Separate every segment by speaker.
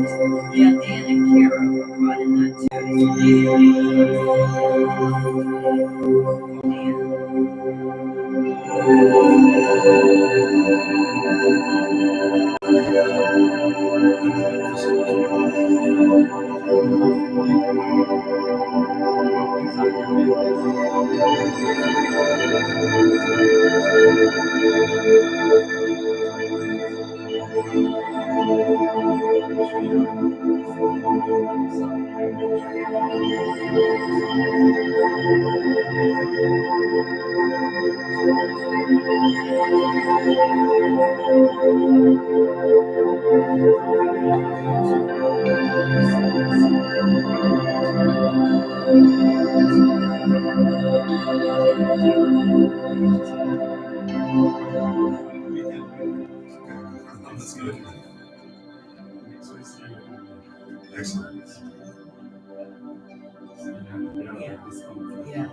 Speaker 1: Yeah, Dan and Kara were caught in that too.
Speaker 2: That's good. Excellent.
Speaker 1: Yeah.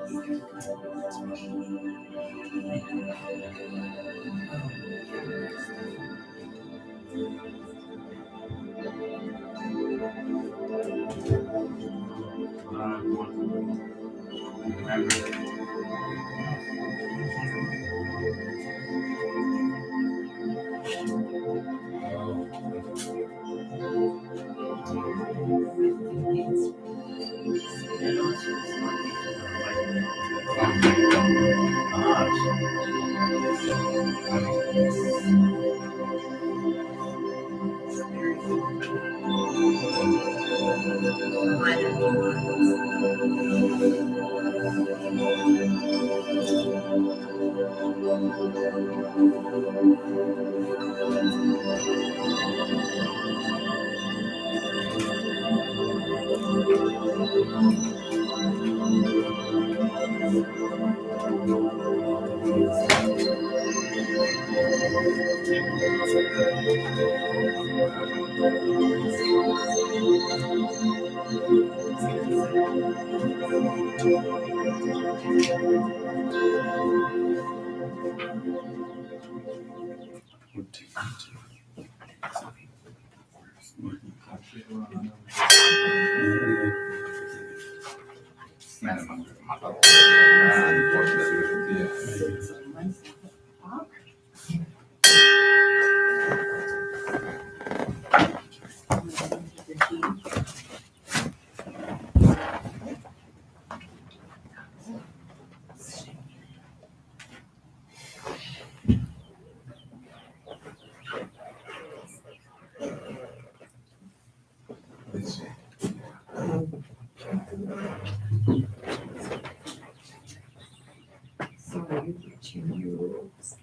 Speaker 1: Sorry, you're changing your rules.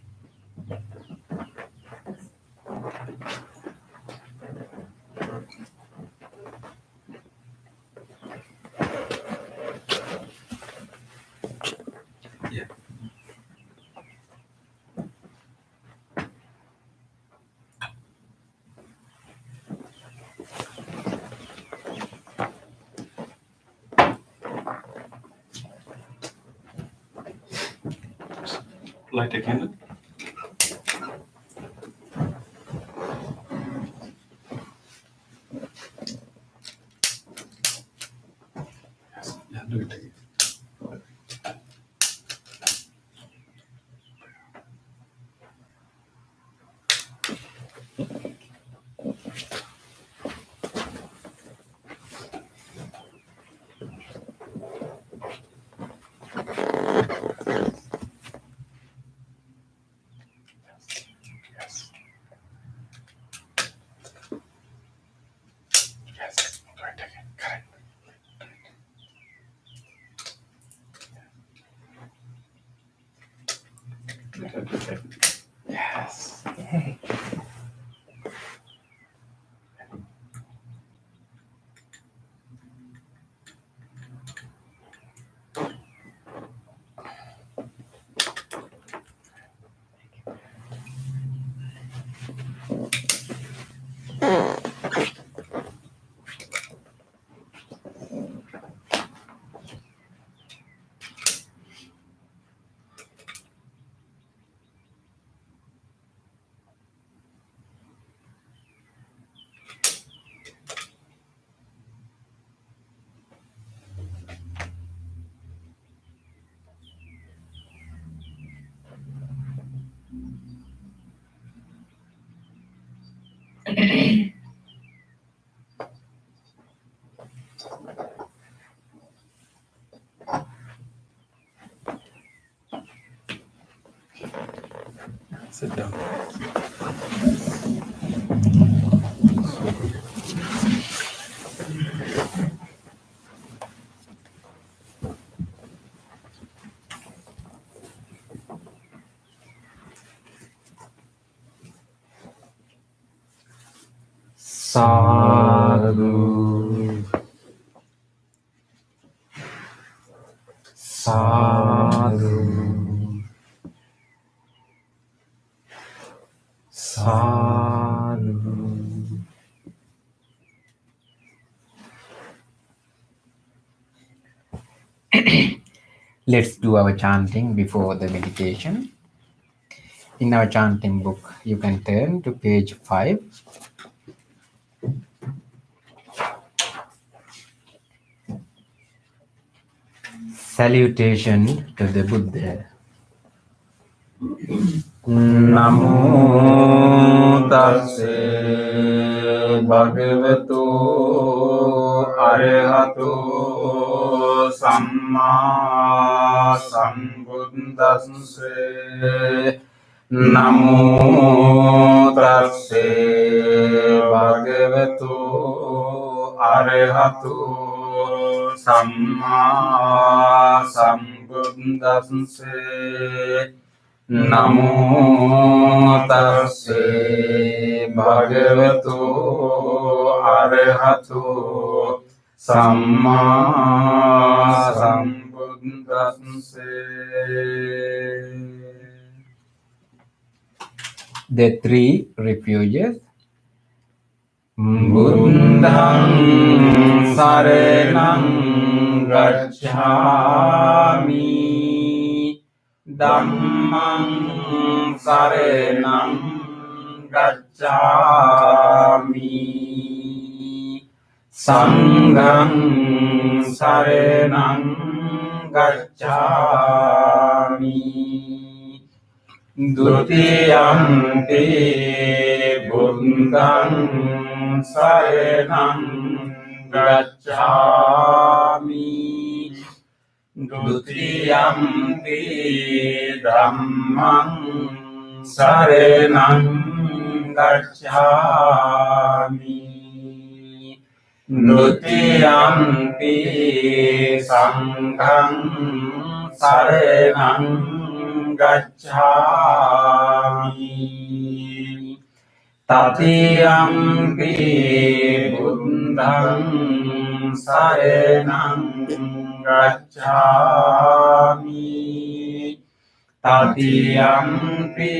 Speaker 2: Light a candle. Yeah, do it again. Yes. Yes. Do it again. Correct. Down.
Speaker 3: Sadhu, sadhu, sadhu. Let's do our chanting before the meditation. In our chanting book, you can turn to page 5. Salutation to the Buddha. Namo tassa bhagavato arahato samma sambuddhassa. Namo tassa bhagavato arahato samma sambuddhassa. Namo tassa bhagavato arahato samma sambuddhassa. The three refuges. Buddhang saranang gacchami, Dhammang saranang gacchami, Sanghang saranang gacchami. Dutiyampi buddhang saranang gacchami, Dutiyampi dhammang saranang gacchami, Dutiyampi sanghang saranang gacchami, Tatiyampi buddhang saranang gacchami, Tatiyampi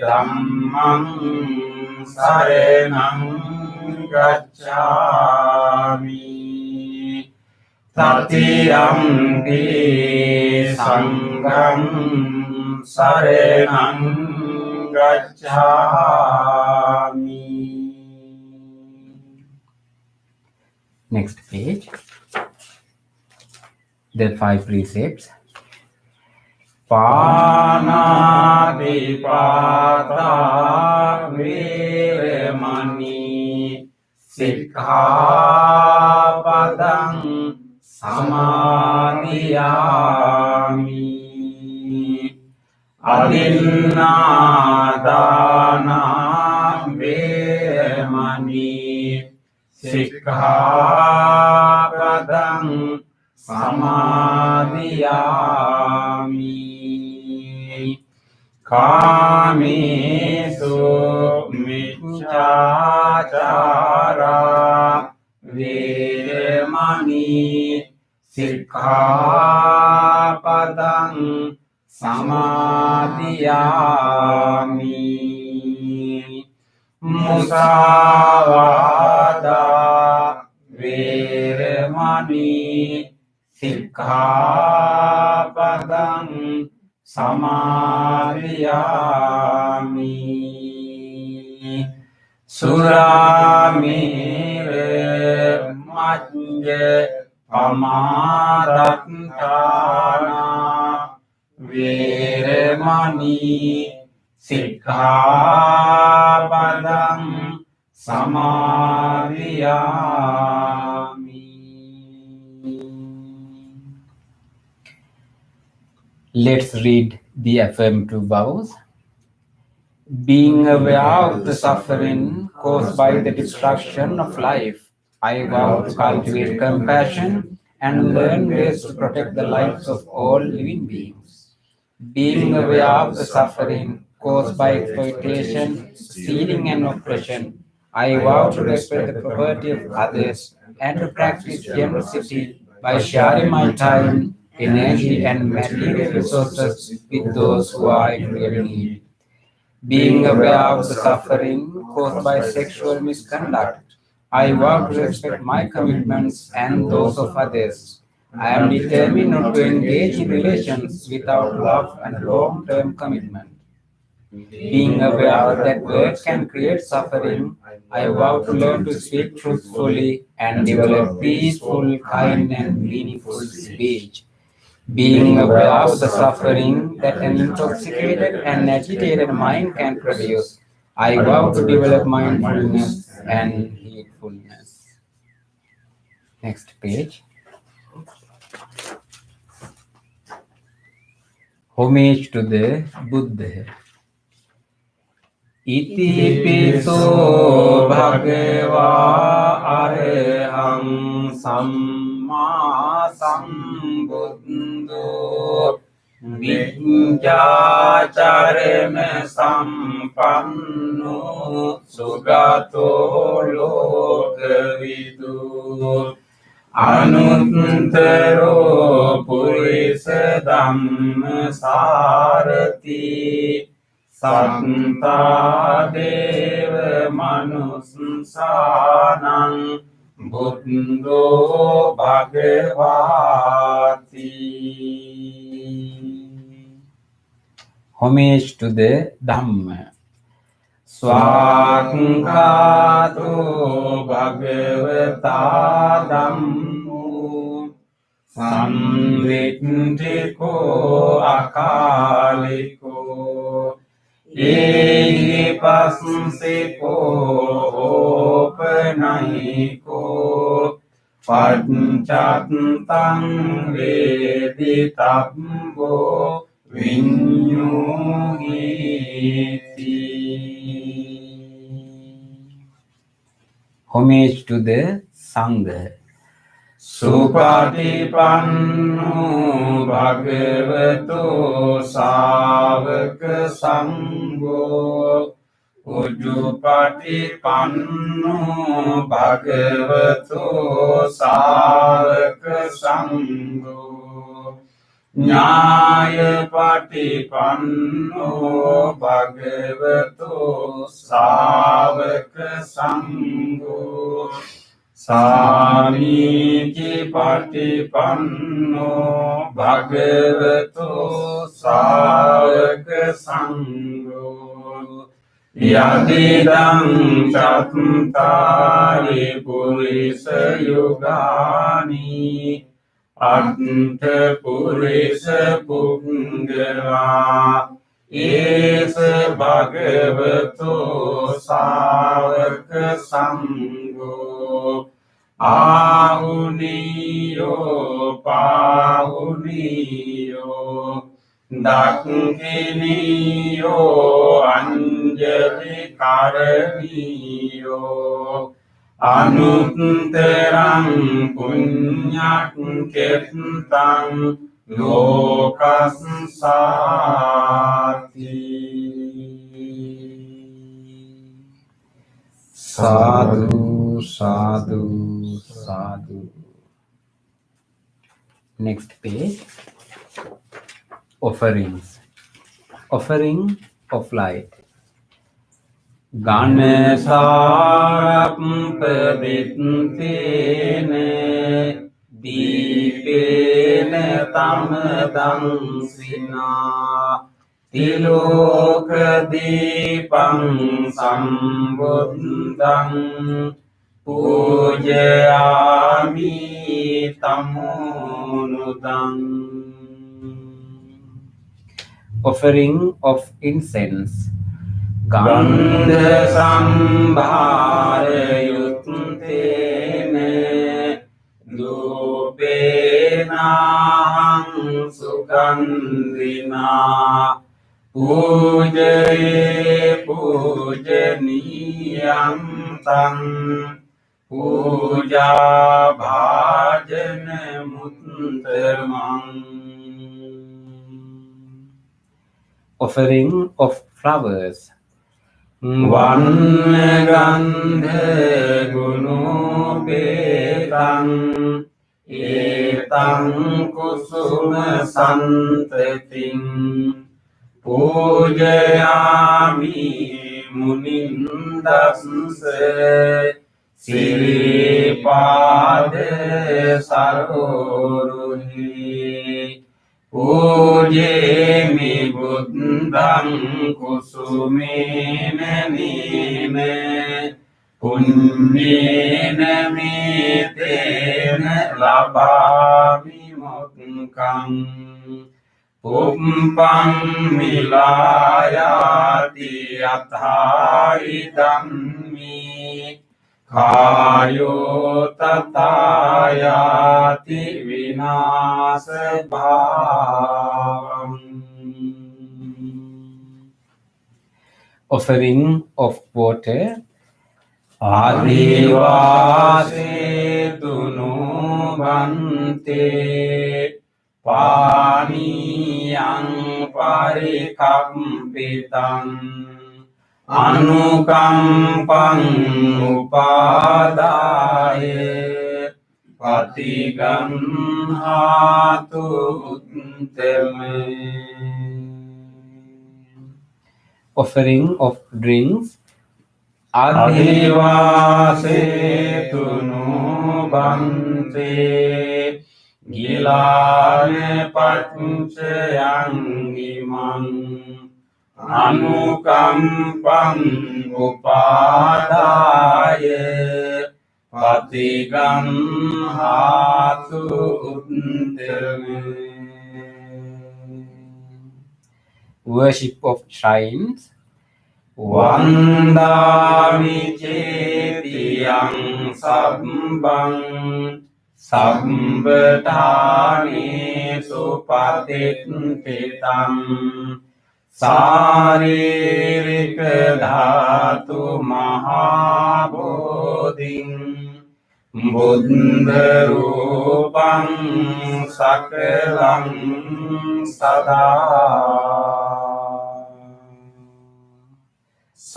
Speaker 3: dhammang saranang gacchami, Tatiyampi sanghang saranang gacchami. Next page. The 5 precepts. Panadipata viremani sikkhapadang samadhiyami, adinādāna viremani sikkhapadang samadhiyami, kāmesu micchācārā viremani sikkhapadang samadhiyami, musāvādā viremani sikkhapadang samadhiyami, suramire majje pamadatthāna viremani sikkhapadang samadhiyami. Let's read the affirmative vows. Being aware of the suffering caused by the destruction of life, I vow to cultivate compassion and learn ways to protect the lives of all living beings. Being aware of the suffering caused by exploitation, stealing, and oppression, I vow to respect the property of others and to practice generosity by sharing my time, energy, and material resources with those who are in real need. Being aware of the suffering caused by sexual misconduct, I vow to respect my commitments and those of others. I am determined not to engage in relations without love and long-term commitment. Being aware that words can create suffering, I vow to learn to speak truthfully and develop peaceful, kind, and meaningful speech. Being aware of the suffering that an intoxicated and agitated mind can produce, I vow to develop mindfulness and heedfulness. Next page. Homage to the Buddha. Iti piso bhagava arahang samma sambuddho Vijñācarena sampanno sugato lokavidu Anuttaro purisa dhamma sarati Satta deva manussanang Buddho Bhagavati. Homage to the Dhamma. Swakhato Bhagavata Dhammo Samriddhiko Akaliko Ehipassiko Opanayiko Panchatang Veditabbo Vinyuhiti. Homage to the Sangha. Supatipanno Bhagavato Savaka Sangho Ujjupatipanno Bhagavato Savaka Sangho Nyaya Patipanno Bhagavato Savaka Sangho Samiti Patipanno Bhagavato Savaka Sangho Yadidam Chattari Purisa Yugani Anta Purisa Pungala Esa Bhagavato Savaka Sangho Ahuniyo Pahuniyo Dakkhiniyo Anjali Karaniyo Anutterang Punyak Ketang Lokassati. Sadhu, sadhu, sadhu. Next page. Offerings. Offering of light. Ganesarappaditene Dīpene tamadansina Tilokadīpam sambuddham Pujayami tamunudam. Offering of incense. Gandha sambhara yuttene Dupenahang sugandhina Pujaye යම් තං පූජා භාජන මුත්තරමං. Offering of flowers. Vannagandha gunopetang etang kusuma santating pujayami munindassa siripade saroruhi pujemi buddhang kusumena nime punyena metena labami mokkang pumpang milayati athai dhammi kayo tatayati vinasa bhavam. Offering of water. Adivase tunu bante paniyang parikampitam anukampang upadaye patigam hatu uttame. Offering of drinks. Adivase tunu bante gilane pancayang imang anukampang upadaye patigam hatu uttame. Worship of shrines. Vandami cetiyang sabbang sabbadhani supatitpitam saririka dhatu mahabodhing buddha rupang sakalang sada.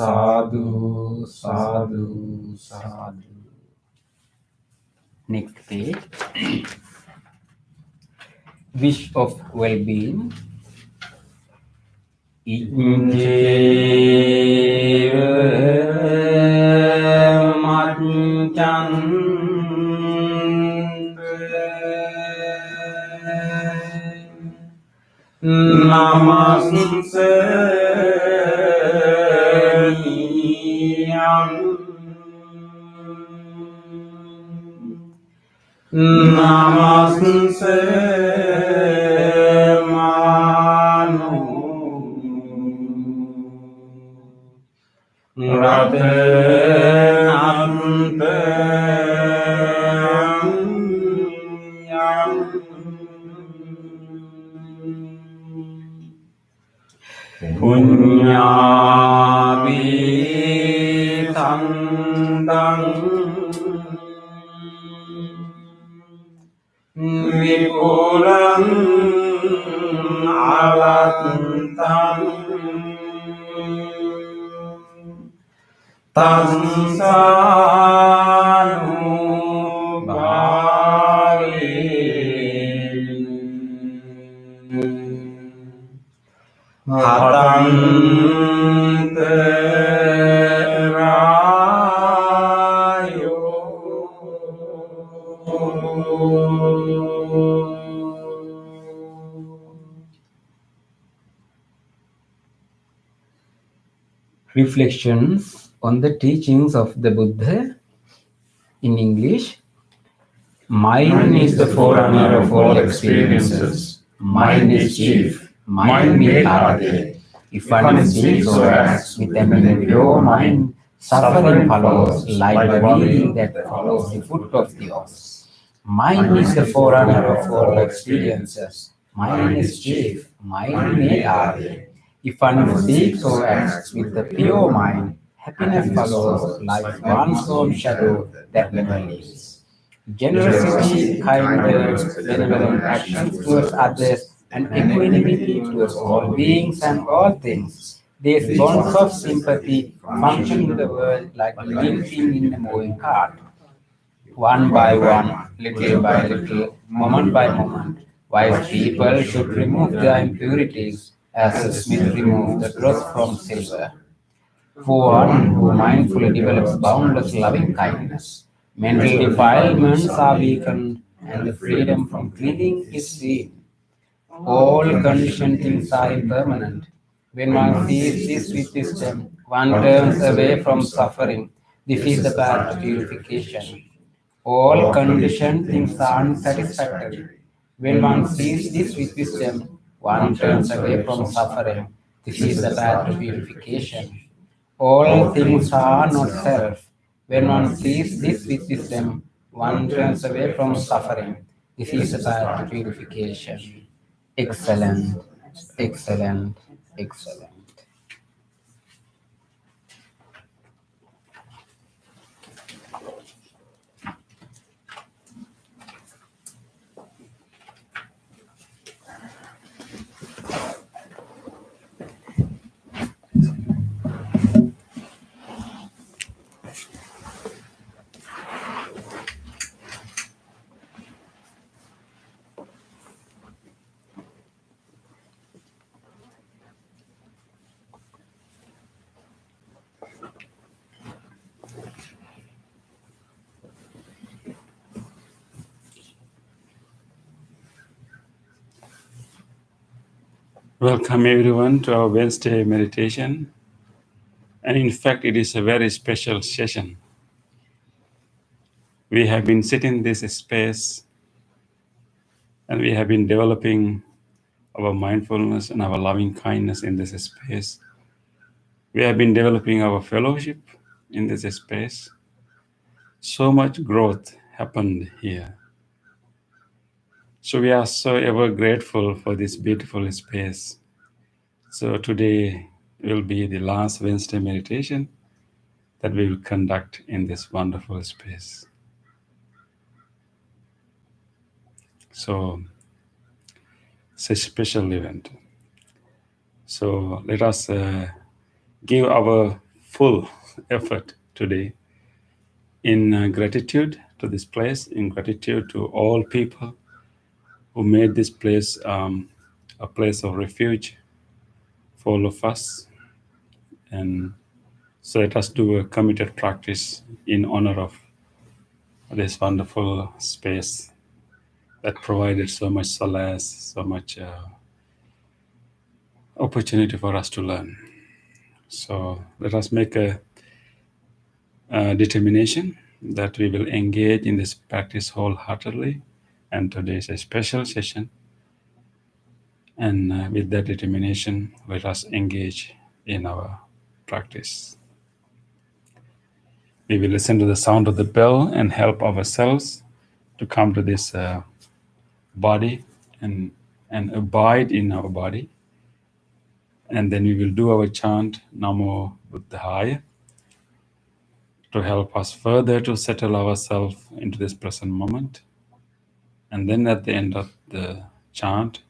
Speaker 3: Sadhu, sadhu, sadhu. Next page. Wish of well-being. Ijeva namaste namaste manu ratanante punyami tandang vipulang alatang tansanu bhave hatante rayo. Reflections on the teachings of the Buddha in English. Mind is the forerunner of all experiences. Mind is chief. Mind made Arahate. If one speaks or acts with an pure mind, suffering follows like the wheel that follows the foot of the ox. Mind is the forerunner of all experiences. Mind is chief. Mind made Arahate. If one speaks or acts with the pure mind, Happiness follows like one's own shadow that never leaves. Generosity, kind words, benevolent actions towards others, and equanimity towards all beings and all things. These bonds of sympathy function in the world like a living thing in a moving cart. One by one, little by little, moment by moment, wise people should remove their impurities as a smith removes the dross from silver. For one who mindfully develops boundless loving kindness, mental defilements are weakened and the freedom from clinging is seen. All conditioned things are impermanent. When one sees this with wisdom, one turns away from suffering. This is the path to purification. All conditioned things are unsatisfactory. When one sees this with wisdom, one turns away from suffering. This is the path to purification. All things are not self. When one sees this with wisdom, one turns away from suffering. This is the path to purification. Excellent, excellent, excellent.
Speaker 2: Welcome everyone to our Wednesday meditation. And in fact, it is a very special session. We have been sitting in this space and we have been developing our mindfulness and our loving kindness in this space. We have been developing our fellowship in this space. So much growth happened here. So we are so ever grateful for this beautiful space. So today will be the last Wednesday meditation that we will conduct in this wonderful space. So it's a special event. So let us give our full effort today in gratitude to this place, in gratitude to all people who made this place a place of refuge for all of us. And so let us do a committed practice in honor of this wonderful space that provided so much solace, so much opportunity for us to learn. So let us make a determination that we will engage in this practice wholeheartedly. And today is a special session. And with that determination, let us engage in our practice. We will listen to the sound of the bell and help ourselves to come to this body and abide in our body. And then we will do our chant, Namo Buddhaya, to help us further to settle ourselves into this present moment. And then at the end of the chant,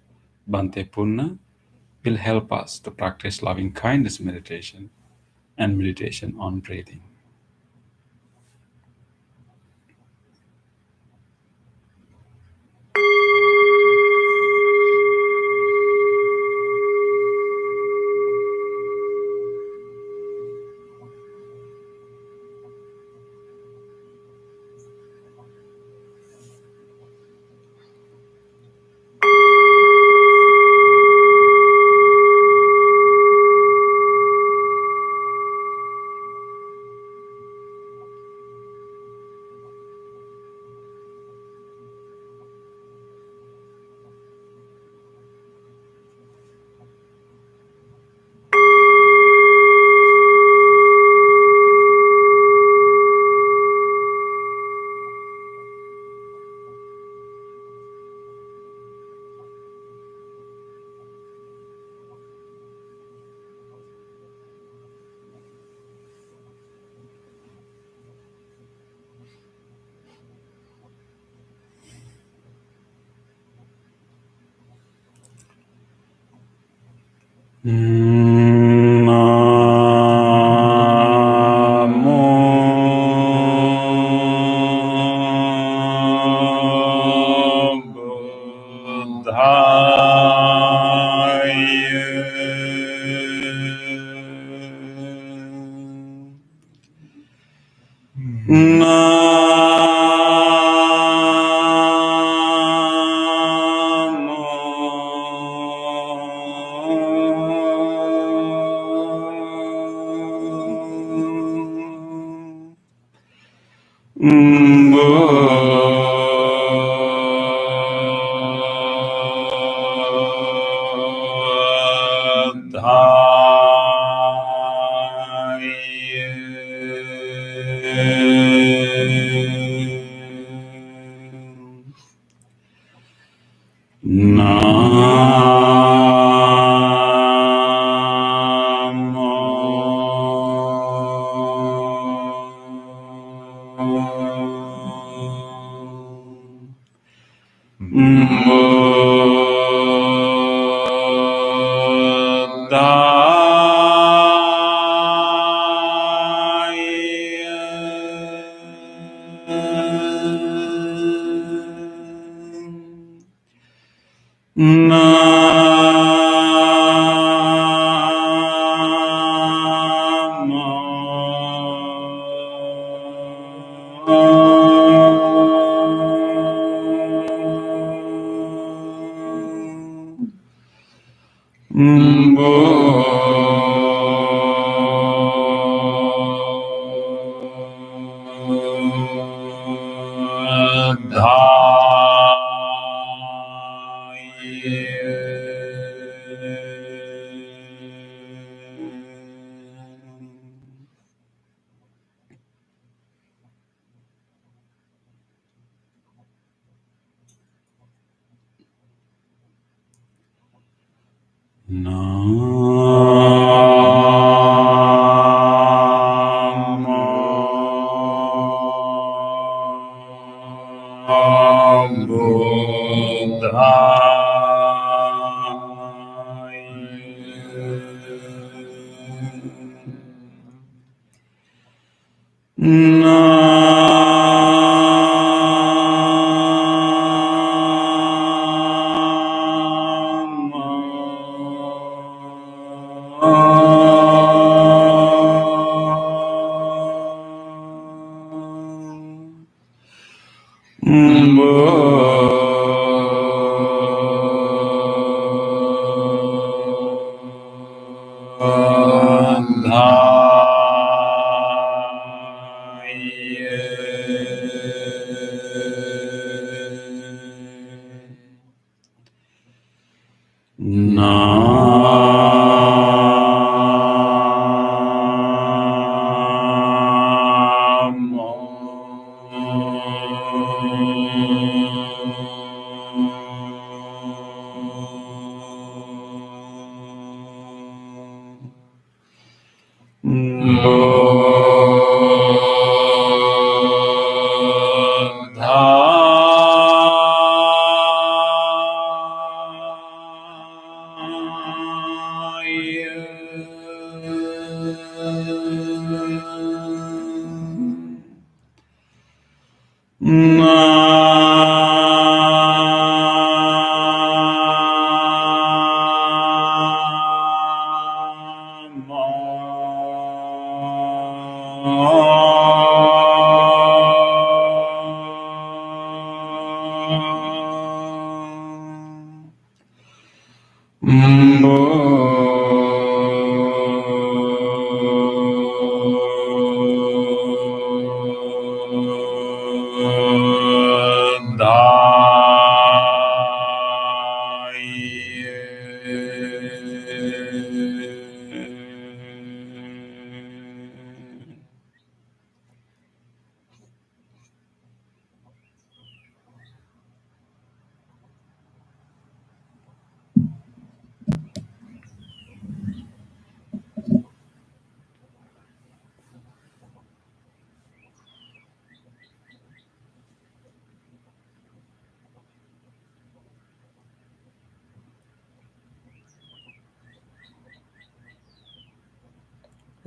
Speaker 2: Bhante Punna will help us to practice loving kindness meditation and meditation on breathing.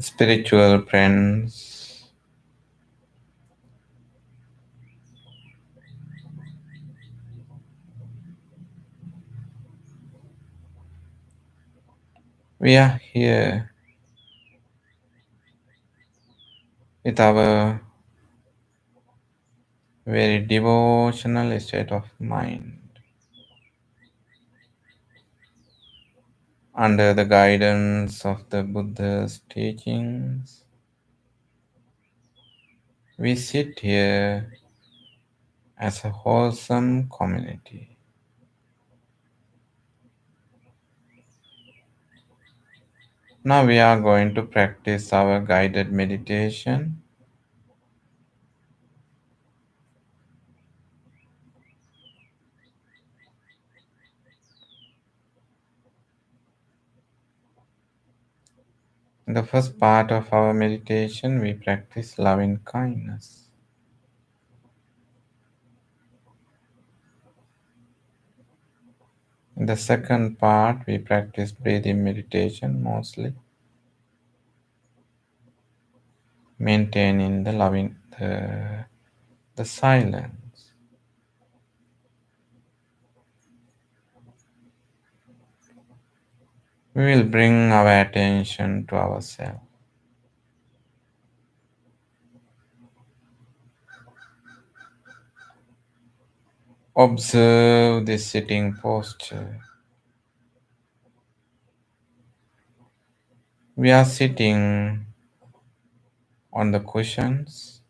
Speaker 3: spiritual friends, we are here with our very devotional state of mind under the guidance of the Buddha's teachings. We sit here as a wholesome community. Now we are going to practice our guided meditation. In the first part of our meditation, we practice loving kindness. In the second part, we practice breathing meditation mostly, maintaining the silence. We will bring our attention to ourselves. Observe the sitting posture. We are sitting on the cushions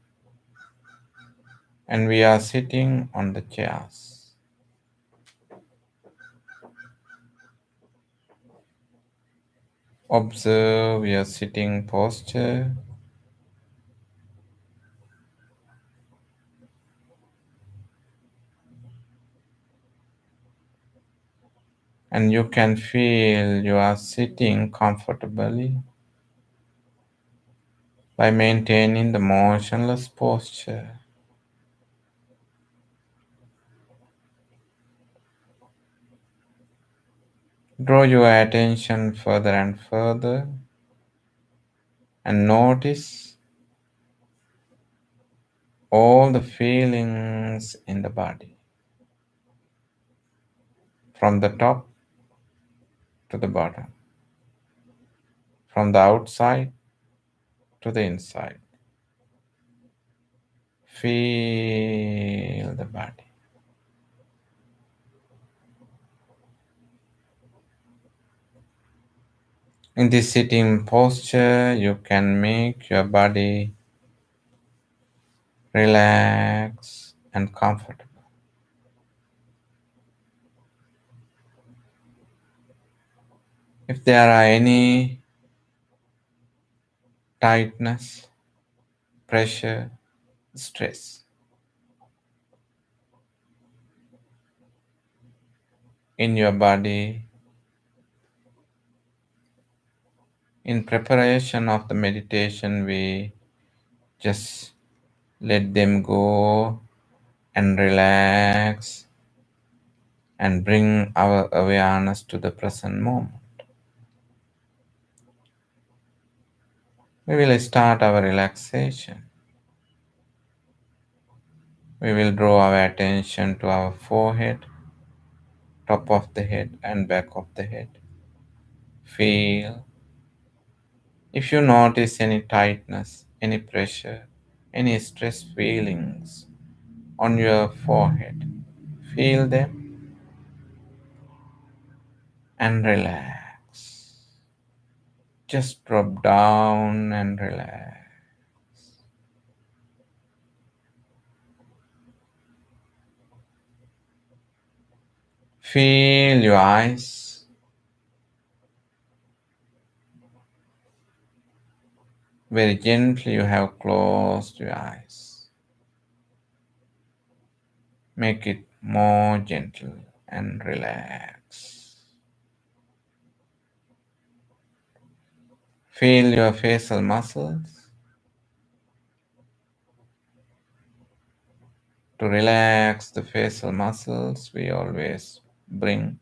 Speaker 3: and we are sitting on the chairs. Observe your sitting posture. And you can feel you are sitting comfortably by maintaining the motionless posture. Draw your attention further and further and notice all the feelings in the body, from the top to the bottom, from the outside to the inside. Feel the body. In this sitting posture, you can make your body relax and comfortable. If there are any tightness, pressure, stress in your body, in preparation of the meditation, we just let them go and relax and bring our awareness to the present moment. We will start our relaxation. We will draw our attention to our forehead, top of the head, and back of the head. Feel. If you notice any tightness, any pressure, any stress feelings on your forehead, feel them and relax. Just drop down and relax. Feel your eyes. Very gently you have closed your eyes. Make it more gentle and relax. Feel your facial muscles. To relax the facial muscles, we always bring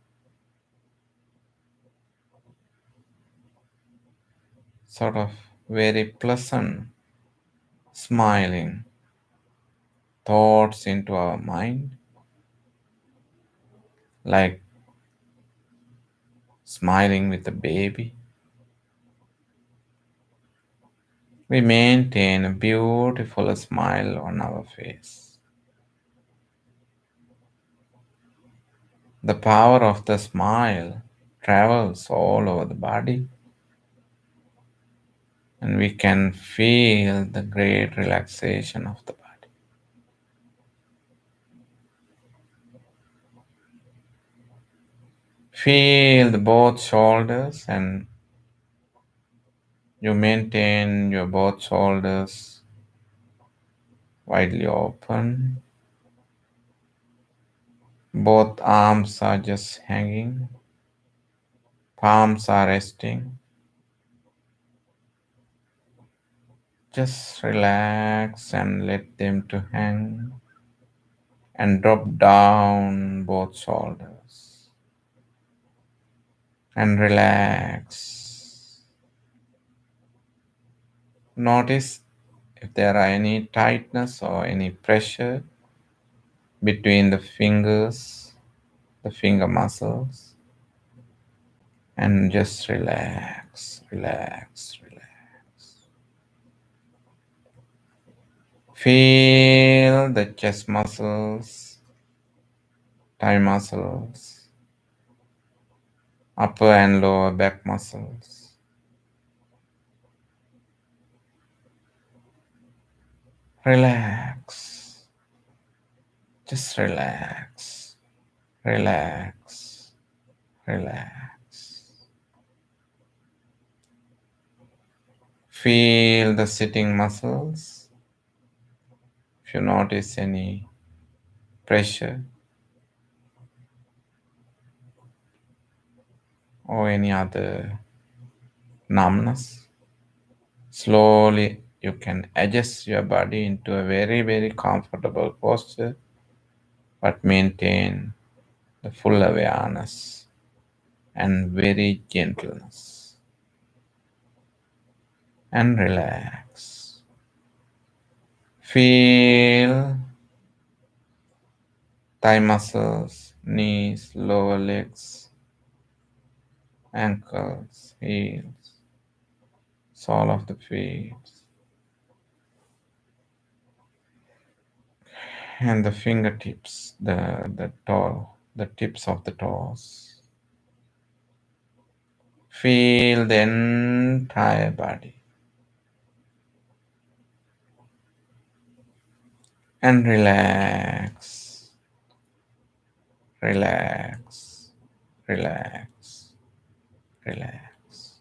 Speaker 3: sort of very pleasant, smiling thoughts into our mind, like smiling with a baby. We maintain a beautiful smile on our face. The power of the smile travels all over the body, and we can feel the great relaxation of the body. Feel both shoulders, and you maintain your both shoulders widely open. Both arms are just hanging, palms are resting. Just relax and let them to hang and drop down both shoulders and relax. Notice if there are any tightness or any pressure between the fingers, the finger muscles, and just relax, relax, relax. Feel the chest muscles, thigh muscles, upper and lower back muscles. Relax. Just relax. Relax. Relax. Feel the sitting muscles. If you notice any pressure or any other numbness, slowly you can adjust your body into a very, very comfortable posture, but maintain the full awareness and very gentleness. And relax. Feel thigh muscles, knees, lower legs, ankles, heels, sole of the feet, and the fingertips, the tips of the toes. Feel the entire body. And relax, relax, relax, relax.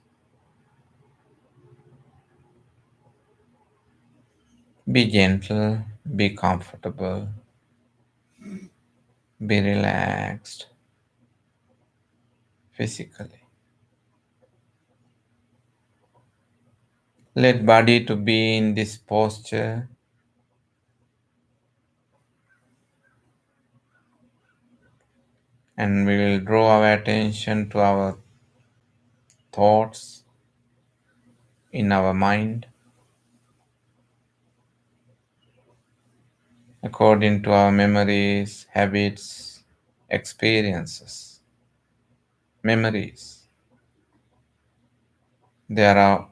Speaker 3: Be gentle, be comfortable, be relaxed physically. Let body to be in this posture, and we will draw our attention to our thoughts in our mind according to our memories, habits, experiences. Memories. There are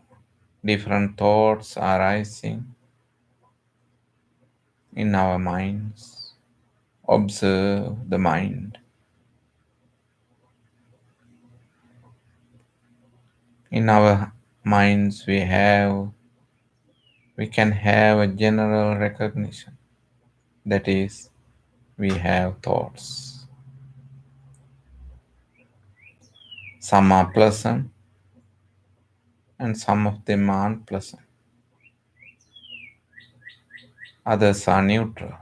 Speaker 3: different thoughts arising in our minds. Observe the mind. In our minds, we can have a general recognition. That is, we have thoughts. Some are pleasant and some of them aren't pleasant. Others are neutral.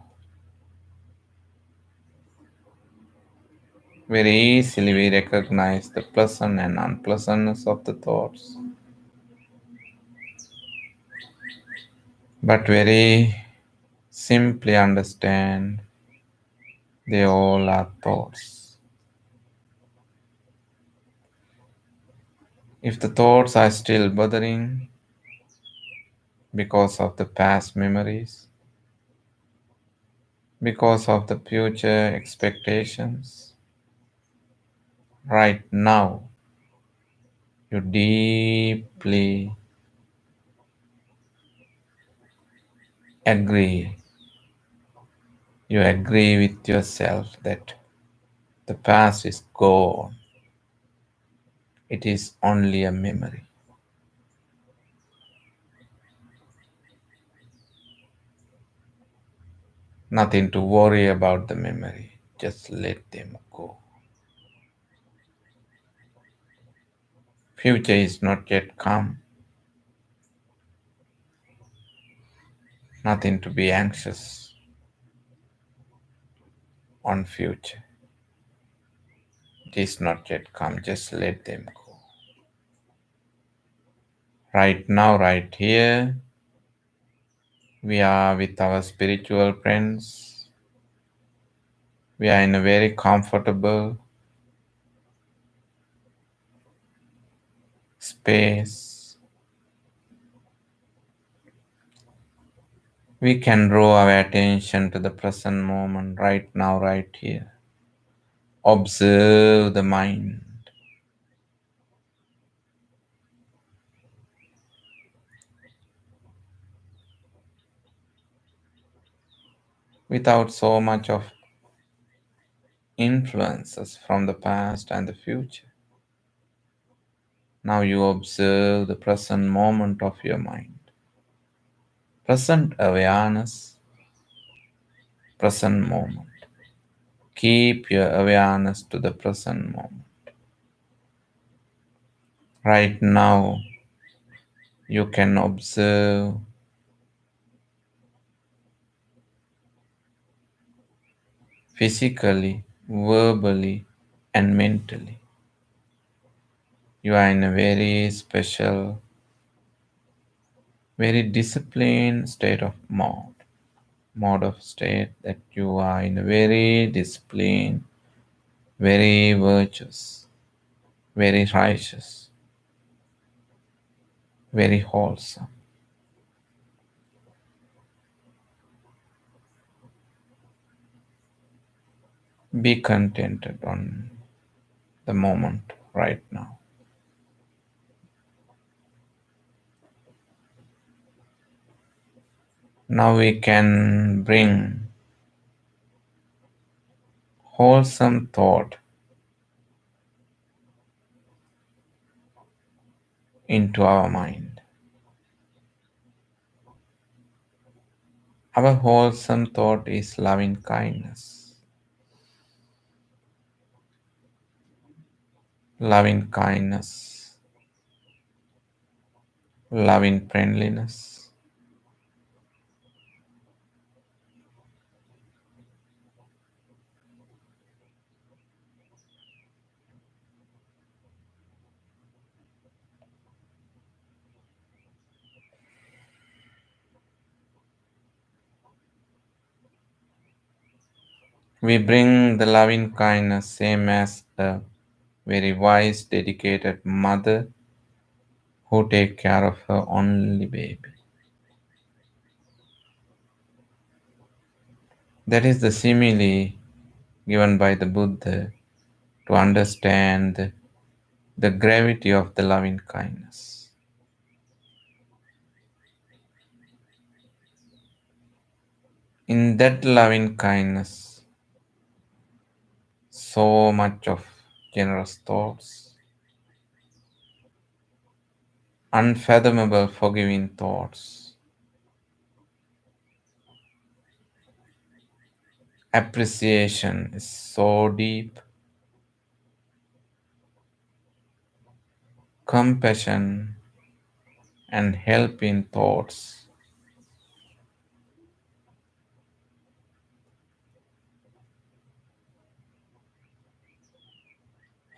Speaker 3: Very easily we recognize the pleasant and unpleasantness of the thoughts. But very simply understand they all are thoughts. If the thoughts are still bothering, because of the past memories, because of the future expectations. Right now, you deeply agree. You agree with yourself that the past is gone. It is only a memory. Nothing to worry about the memory. Just let them go. Future is not yet come. Nothing to be anxious on future. It is not yet come. Just let them go. Right now, right here, we are with our spiritual friends. We are in a very comfortable space. We can draw our attention to the present moment, right now, right here. Observe the mind. Without so much of influences from the past and the future. Now you observe the present moment of your mind. Present awareness, present moment. Keep your awareness to the present moment. Right now, you can observe physically, verbally, and mentally. You are in a very special, very disciplined state of mode of state that you are in a very disciplined, very virtuous, very righteous, very wholesome. Be contented on the moment right now. Now we can bring wholesome thought into our mind. Our wholesome thought is loving kindness, loving kindness, loving friendliness. We bring the loving kindness same as a very wise, dedicated mother who take care of her only baby. That is the simile given by the Buddha to understand the gravity of the loving kindness. In that loving kindness, so much of generous thoughts, unfathomable forgiving thoughts, appreciation is so deep, compassion and helping thoughts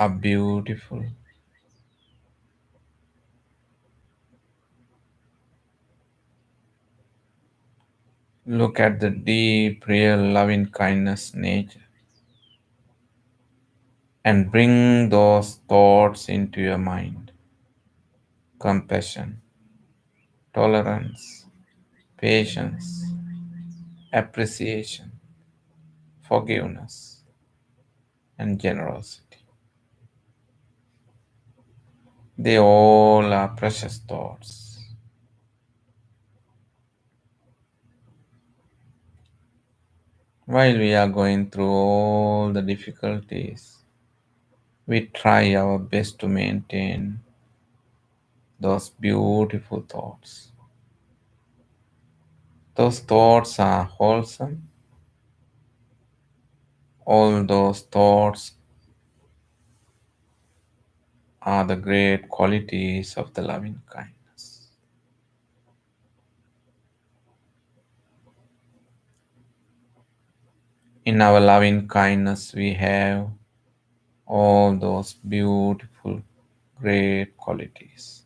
Speaker 3: are beautiful. Look at the deep, real loving kindness nature and bring those thoughts into your mind. Compassion, tolerance, patience, appreciation, forgiveness, and generosity. They all are precious thoughts. While we are going through all the difficulties, we try our best to maintain those beautiful thoughts. Those thoughts are wholesome. All those thoughts are the great qualities of the loving kindness. In our loving kindness, we have all those beautiful, great qualities.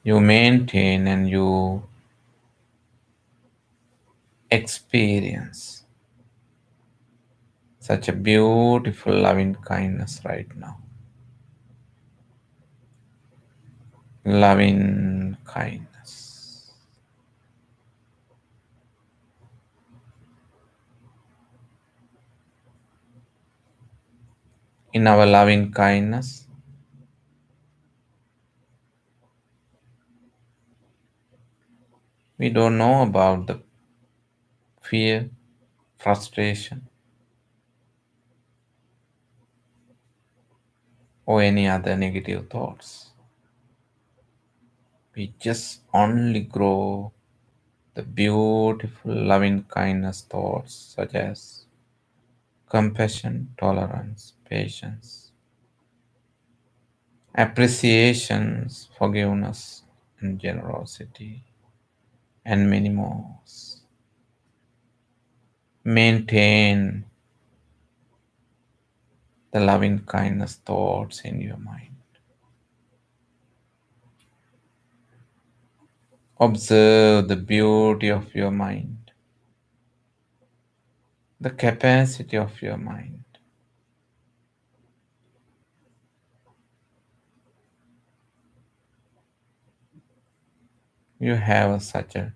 Speaker 3: You maintain and you experience such a beautiful loving kindness right now. Loving kindness. In our loving kindness, we don't know about the fear, frustration, or any other negative thoughts. We just only grow the beautiful loving kindness thoughts such as compassion, tolerance, patience, appreciations, forgiveness, and generosity, and many more. Maintain the loving kindness thoughts in your mind. Observe the beauty of your mind, the capacity of your mind. You have such a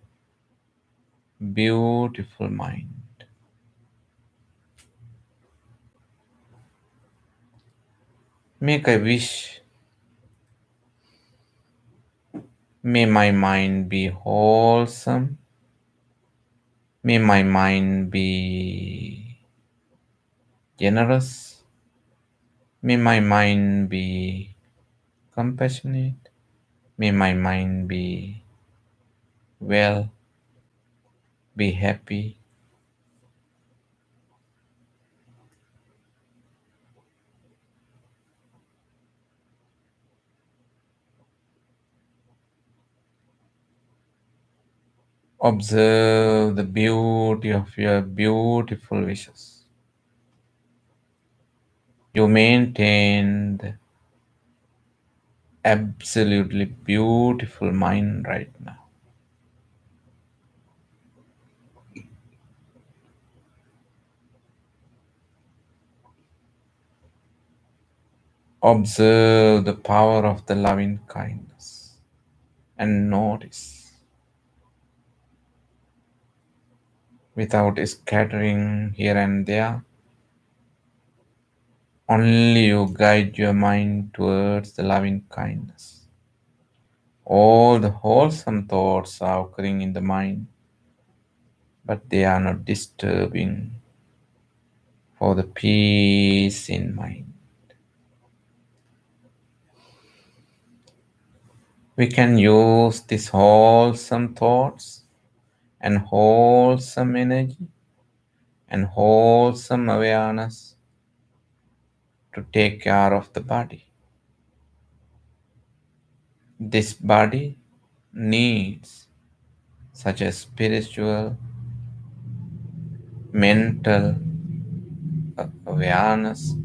Speaker 3: beautiful mind. Make a wish. May my mind be wholesome. May my mind be generous. May my mind be compassionate. May my mind be well, be happy. Observe the beauty of your beautiful wishes. You maintain the absolutely beautiful mind right now. Observe the power of the loving kindness and notice without scattering here and there. Only you guide your mind towards the loving kindness. All the wholesome thoughts are occurring in the mind, but they are not disturbing for the peace in mind. We can use these wholesome thoughts and wholesome energy and wholesome awareness to take care of the body. This body needs such a spiritual, mental awareness.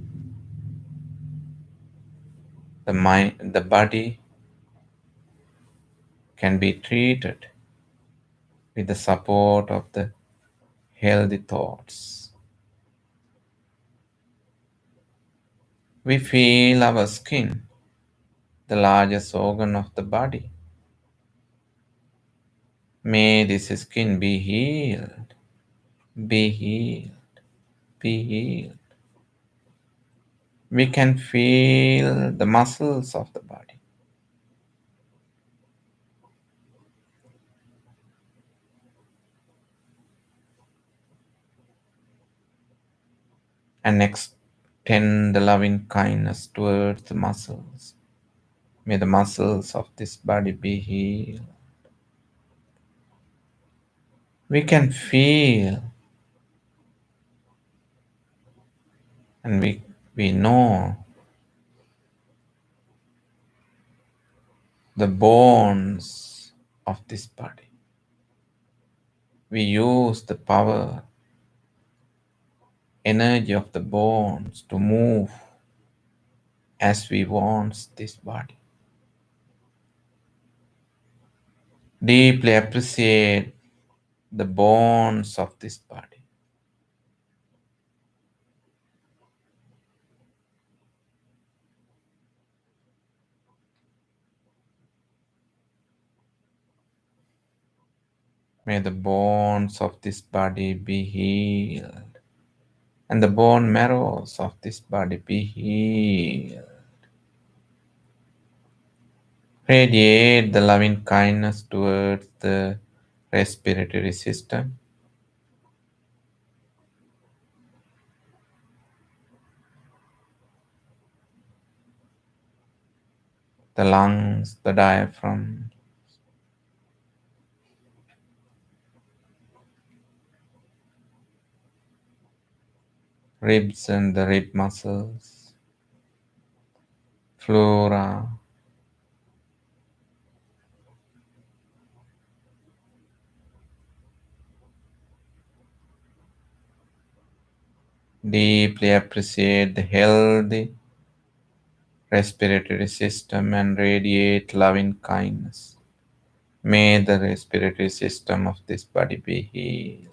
Speaker 3: The body can be treated with the support of the healthy thoughts. We feel our skin, the largest organ of the body. May this skin be healed, be healed, be healed. We can feel the muscles of the body. And extend the loving kindness towards the muscles. May the muscles of this body be healed. We can feel and we know the bones of this body. We use the power, energy of the bones to move as we want this body. Deeply appreciate the bones of this body. May the bones of this body be healed, and the bone marrows of this body be healed. Radiate the loving kindness towards the respiratory system, the lungs, the diaphragm, ribs and the rib muscles, flora, deeply appreciate the healthy respiratory system and radiate loving kindness. May the respiratory system of this body be healed.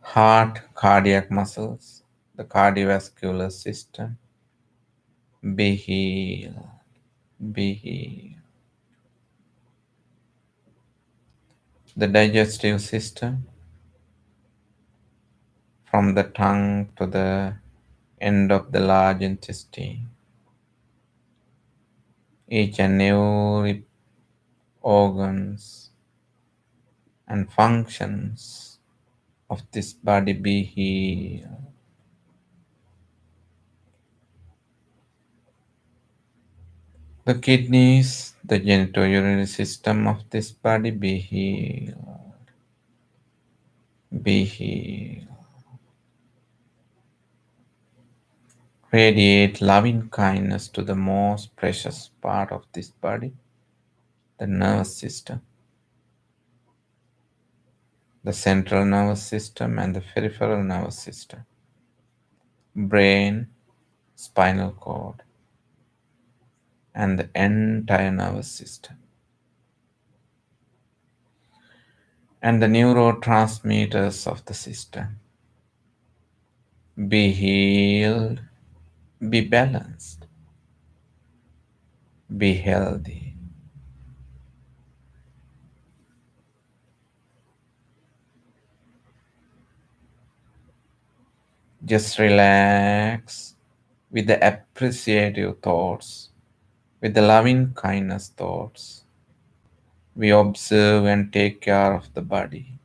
Speaker 3: Heart, cardiac muscles, the cardiovascular system be healed, be healed. The digestive system, from the tongue to the end of the large intestine, each and every organs and functions of this body be healed. The kidneys, the genitourinary system of this body be healed, be healed. Radiate loving kindness to the most precious part of this body, the nervous system, the central nervous system and the peripheral nervous system, brain, spinal cord, and the entire nervous system. And the neurotransmitters of the system be healed, be balanced, be healthy. Just relax with the appreciative thoughts, with the loving kindness thoughts. We observe and take care of the body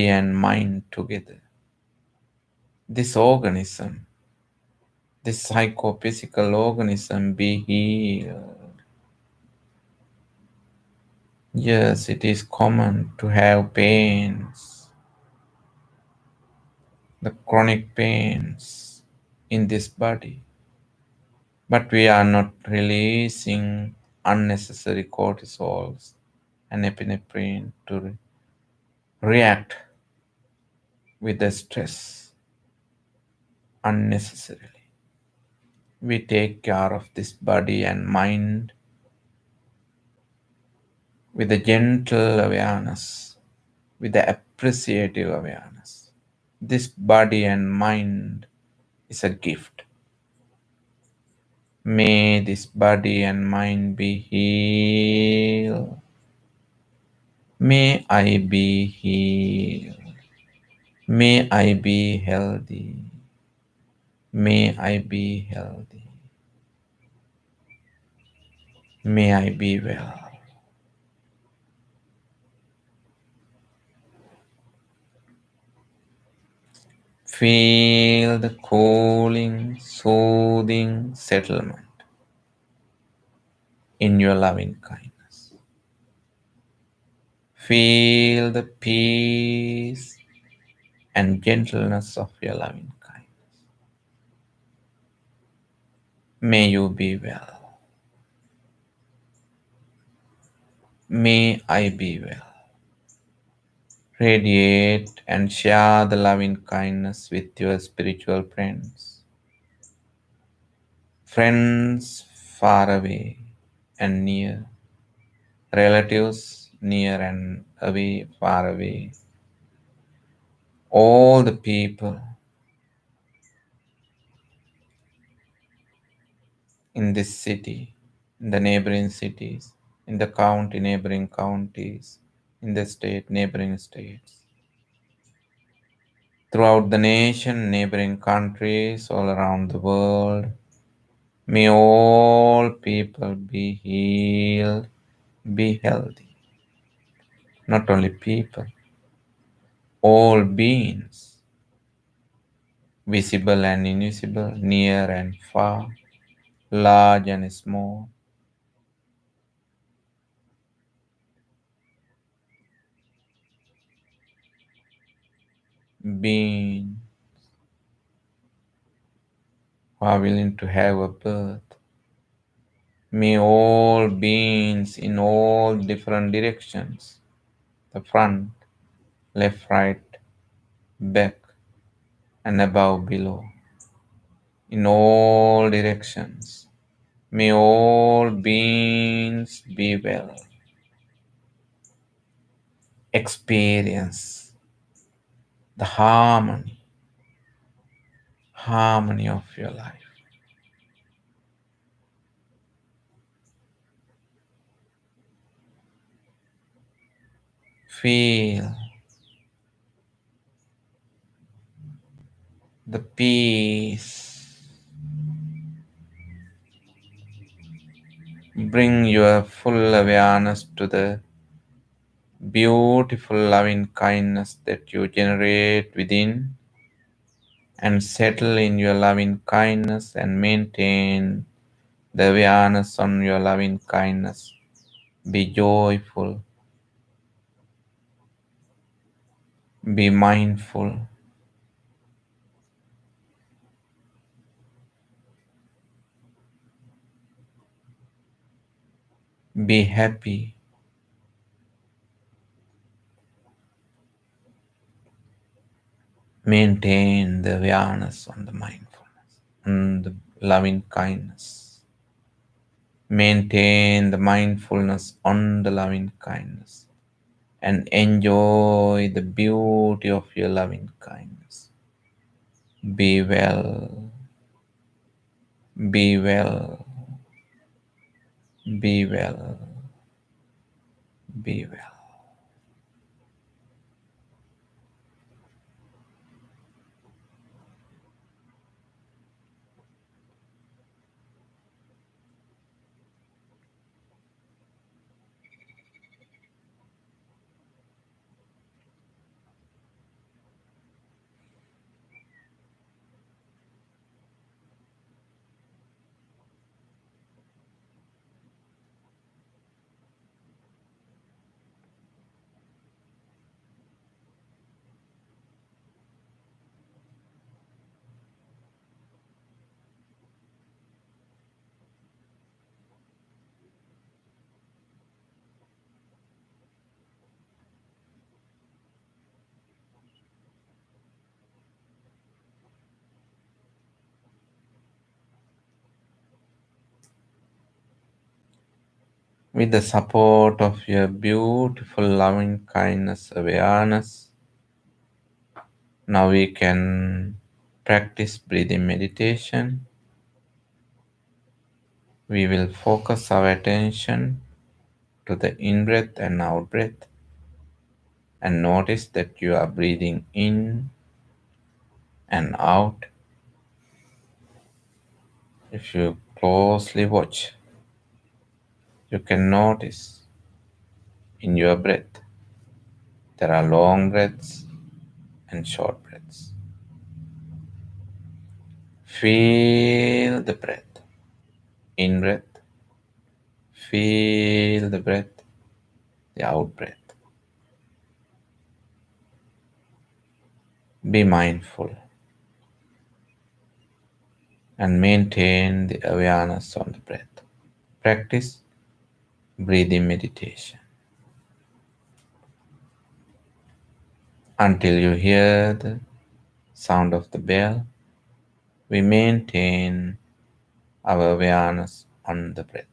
Speaker 3: and mind together. This organism, this psychophysical organism be healed. Yes, it is common to have pains, the chronic pains in this body. But we are not releasing unnecessary cortisols and epinephrine to react with the stress unnecessarily. We take care of this body and mind with a gentle awareness, with the appreciative awareness. This body and mind is a gift. May this body and mind be healed. May I be healed. May I be healthy. May I be healthy. May I be well. Feel the cooling, soothing settlement in your loving kindness. Feel the peace and gentleness of your loving kindness. May you be well. May I be well. Radiate and share the loving kindness with your spiritual friends. Friends far away and near. Relatives near and away, far away. All the people in this city, in the neighboring cities, in the county, neighboring counties, in the state, neighboring states, throughout the nation, neighboring countries, all around the world. May all people be healed, be healthy. Not only people, all beings, visible and invisible, near and far, large and small. Beings who are willing to have a birth. May all beings in all different directions, the front, left, right, back, and above, below, in all directions, may all beings be well. Experience the harmony of your life. Feel the peace. Bring your full awareness to the beautiful loving kindness that you generate within, and settle in your loving kindness and maintain the awareness on your loving kindness. Be joyful, be mindful, be happy. Maintain the awareness on the mindfulness, on the loving kindness. Maintain the mindfulness on the loving kindness and enjoy the beauty of your loving kindness. Be well, be well, be well, be well. With the support of your beautiful loving kindness awareness, now we can practice breathing meditation. We will focus our attention to the in breath and out breath and notice that you are breathing in and out. If you closely watch, you can notice in your breath there are long breaths and short breaths. Feel the breath, in breath. Feel the breath, the out breath. Be mindful and maintain the awareness on the breath. Practice breathing meditation until you hear the sound of the bell. We maintain our awareness on the breath.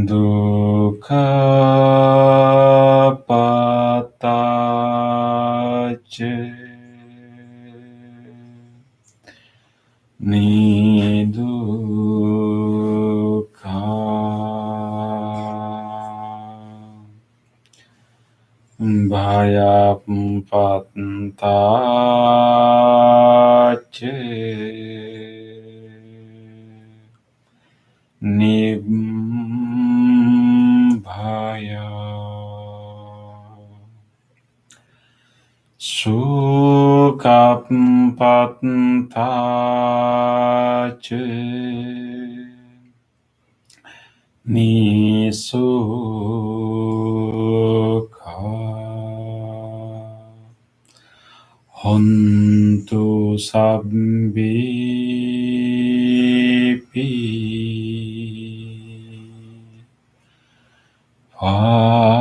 Speaker 2: Dukkha patache nidukkha bhayapattache nibbhaya sukampattache nisukha hontu sabbipi paninu.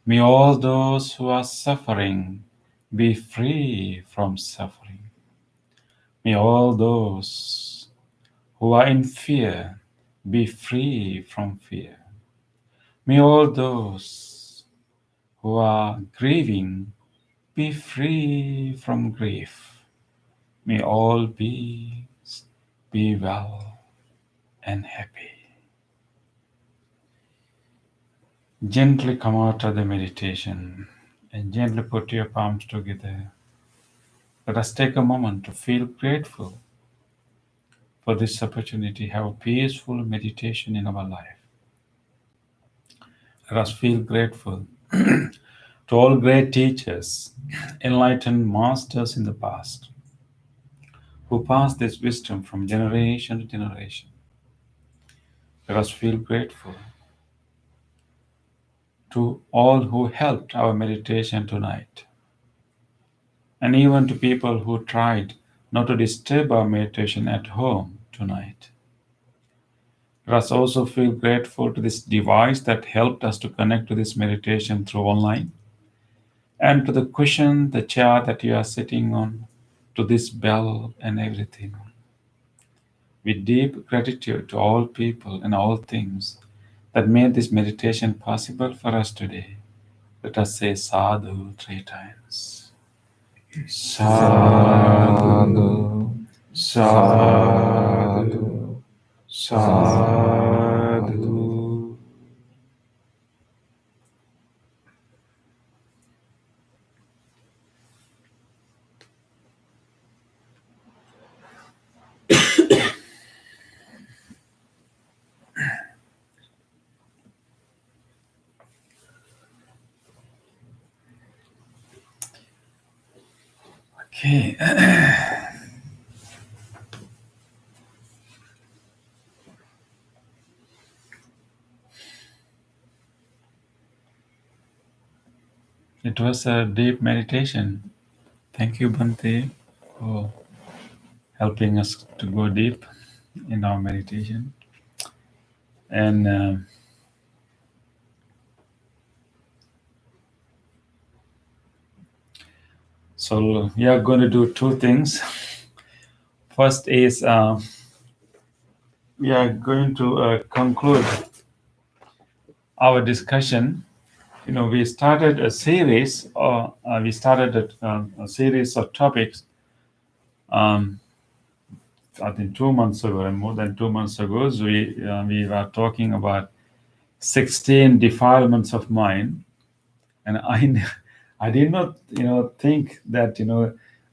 Speaker 2: May all those who are suffering be free from suffering. May all those who are in fear be free from fear. May all those who are grieving be free from grief. May all beings be well and happy. Gently come out of the meditation and gently put your palms together. Let us take a moment to feel grateful for this opportunity, have a peaceful meditation in our life. Let us feel grateful to all great teachers, enlightened masters in the past, who passed this wisdom from generation to generation. Let us feel grateful to all who helped our meditation tonight, and even to people who tried not to disturb our meditation at home tonight. Let us also feel grateful to this device that helped us to connect to this meditation through online, and to the cushion, the chair that you are sitting on, to this bell and everything. With deep gratitude to all people and all things that made this meditation possible for us today, let us say sadhu 3 times. Sadhu, sadhu, sadhu. Okay. It was a deep meditation. Thank you, Bhante, for helping us to go deep in our meditation. And so we are going to do 2 things. First is we are going to conclude our discussion. We started a series, or we started a series of topics. I think 2 months ago, and more than 2 months ago, so we were talking about 16 defilements of mind, and I did not think that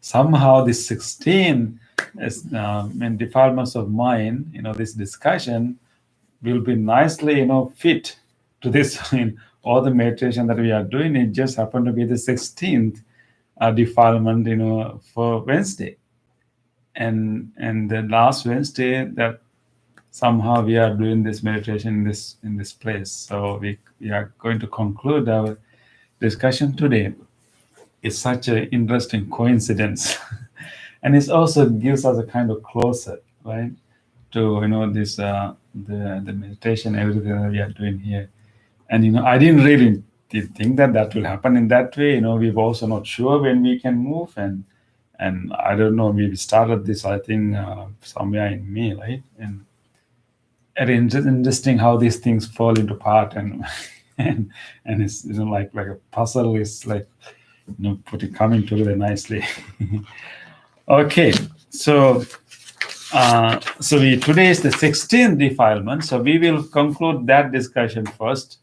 Speaker 2: somehow this 16 is, defilements of mind. This discussion will be nicely fit to this all the meditation that we are doing. It just happened to be the 16th defilement for Wednesday, and the last Wednesday that somehow we are doing this meditation in this place. So we are going to conclude our discussion today. It's such an interesting coincidence. And it also gives us a kind of closer, right, to this the meditation, everything that we are doing here. And I didn't really think that will happen in that way. We're also not sure when we can move, and I don't know. We started this, I think, somewhere in May, right? And it's interesting how these things fall into part, and and it's like a puzzle is like coming together nicely. Okay, so today is the 16th defilement, so we will conclude that discussion first,